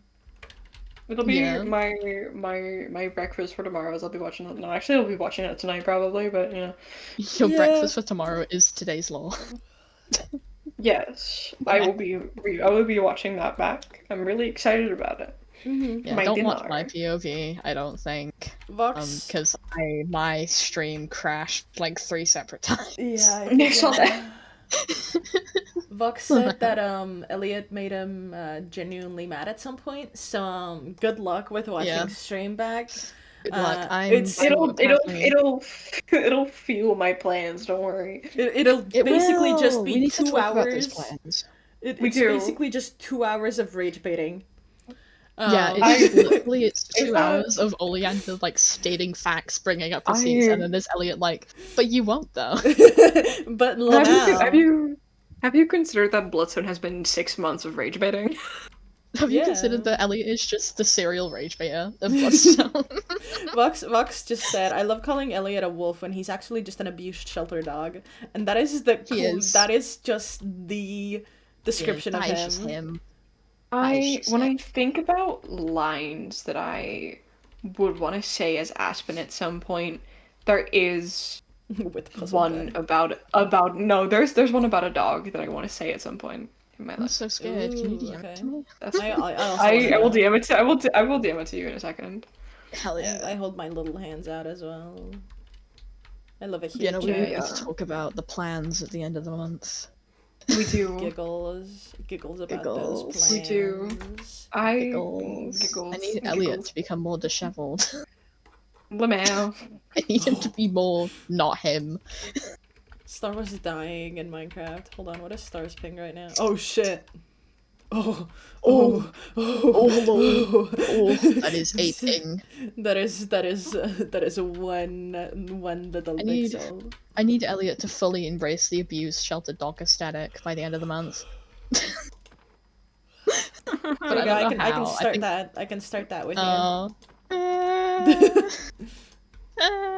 It'll be Yeah. my breakfast for tomorrow. I'll be watching it. No, actually, I'll be watching it tonight probably. But you know, Your Yeah. breakfast for tomorrow is today's law. yes, I will be watching that back. I'm really excited about it. Mm-hmm. Yeah, My don't watch dinner. my POV, I don't think. Vox. Because my stream crashed like 3 separate times. Yeah, I saw that. Vox said that Elliot made him genuinely mad at some point. So good luck with watching Yeah. stream back. Good luck. It'll fuel my plans. Don't worry. It'll basically just We be need to 2 talk about those hours. plans. We It's do. basically just 2 hours of rage baiting. Yeah, it's 2 hours of Oleander like stating facts, bringing up receipts, and then there's Elliot like, but you won't though. But Have you considered that Bloodstone has been 6 months of rage baiting? Have you Yeah. considered that Elliot is just the serial rage baiter of Bloodstone? Vox just said, "I love calling Elliot a wolf when he's actually just an abused shelter dog," and that is that is just the description that of is him. just him. When I think about lines that I would want to say as Aspen at some point, there is With puzzle one guy. about no, there's one about a dog that I want to say at some point in my I'm life. so scared. Can you Ooh, DM it okay. to me? That's, I also I wanna will know. DM it to I will DM it to you in a second. Hell yeah. I hold my little hands out as well. I love a huge You know, we Yeah, need yeah. to talk about the plans at the end of the month. We do. giggles about Giggles. those plans. We do. Giggles. Giggles. I need Elliot to become more disheveled. Lamau. I need him to be more not him. Star was dying in Minecraft. Hold on, what is Star's ping right now? Oh shit. Oh, hello. That is a ping. That is one little pixel. I need Elliot to fully embrace the abused sheltered dog aesthetic by the end of the month. But I can start that. I can start that with you.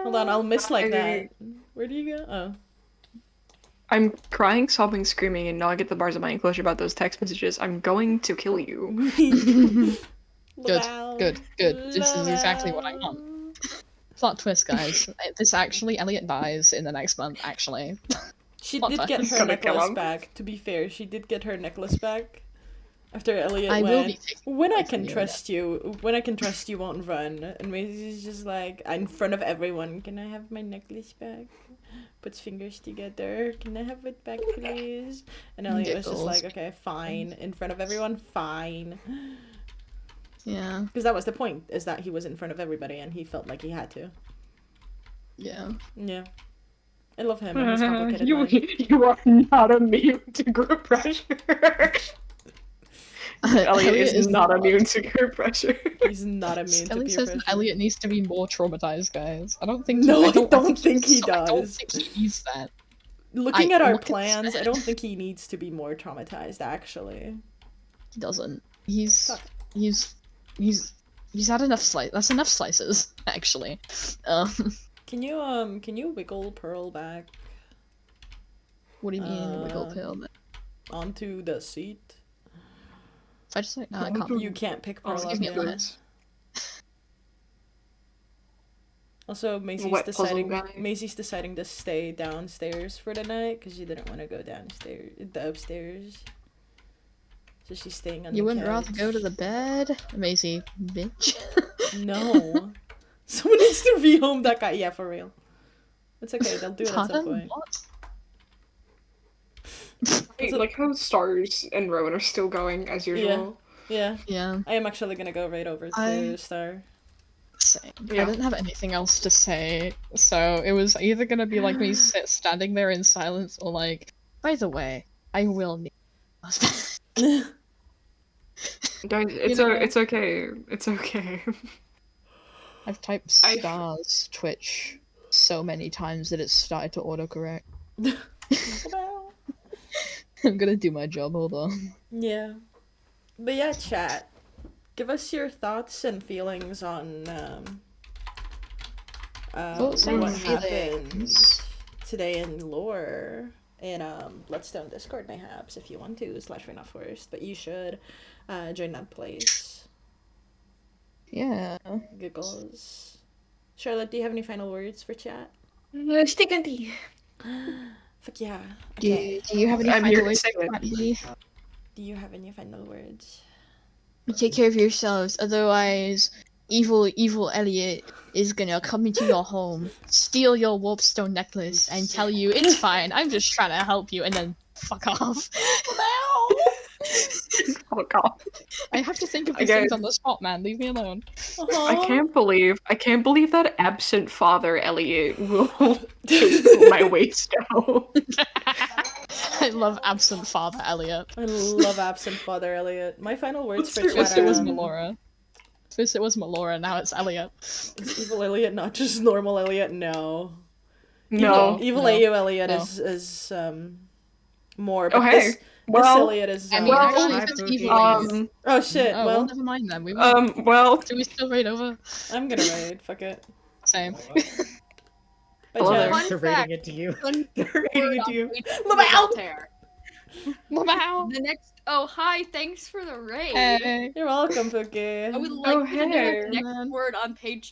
Hold on, I'll miss like that. Where do you go? Oh. I'm crying, sobbing, screaming, and now I get the bars of my enclosure about those text messages. I'm going to kill you. Good. This is exactly what I want. Plot twist, guys. This actually, Elliot dies in the next month, actually. She did get her necklace back, to be fair. She did get her necklace back. After Elliot went, when I can trust you won't run. And Maisie's just like, in front of everyone, can I have my necklace back? Puts fingers together. Can I have it back, please? And Elliot was just like, okay, fine. In front of everyone, fine. Yeah. Because that was the point, is that he was in front of everybody and he felt like he had to. Yeah. Yeah. I love him and his complicated mind. You are not immune to group pressure. Elliot is not immune to peer pressure. He's not immune to peer Elliot says pressure. Elliot needs to be more traumatized, guys. I don't think. No, I don't think he does. I don't think he needs that. Looking at our plans, I don't think he needs to be more traumatized. Actually, he doesn't. He's had enough slice. That's enough slices, actually. Can you wiggle Pearl back? What do you mean wiggle Pearl back? Onto the seat. If I just like, no, I can't. You can't pick Pearl up yet. Also, Maisie's deciding to stay downstairs for the night because she didn't want to go upstairs. So she's staying on the couch. You wouldn't rather go to the bed, Maisie, bitch. No. Someone needs to rehome that guy. Yeah, for real. It's okay. They'll do it at some point. What? I like how Stars and Rowan are still going as usual. Yeah. Yeah. I am actually gonna go right over to Star. Same. Yeah. I didn't have anything else to say, so it was either gonna be like me standing there in silence, or like, by the way, I will need. Guys, it's okay. It's okay. I've typed Stars Twitch so many times that it's started to autocorrect. I'm gonna do my job, hold on. Yeah. But yeah, chat. Give us your thoughts and feelings on what happened today in lore in Bloodstone Discord mayhaps if you want to, /not forced, but you should join that place. Yeah. Giggles. Charlotte, do you have any final words for chat? Fuck yeah. Okay. Do you have any final words? Do you have any final words? Take care of yourselves, otherwise evil Elliot is gonna come into your home, steal your warpstone necklace, and tell you it's fine, I'm just trying to help you, and then fuck off. Fuck off. I have to think of these things on the spot, man. Leave me alone. I can't believe that absent father Elliot will take my waist out. I love absent father Elliot. I love absent father Elliot. My final words for chat First it was Melora. First it was Melora, now it's Elliot. Is evil Elliot not just normal Elliot? No. No. Evil AU Elliot is more. But hey. This Elliot is. I mean, actually, if it's evil Elliot. Oh shit. Oh, well, never mind then. Well. Do we still raid over? I'm gonna raid. Fuck it. Same. They're raiding it to you. They're raiding it to you. Lamau! The next. Oh, hi. Thanks for the raid. Hey. You're welcome, Pookie. I would like to know the next word on page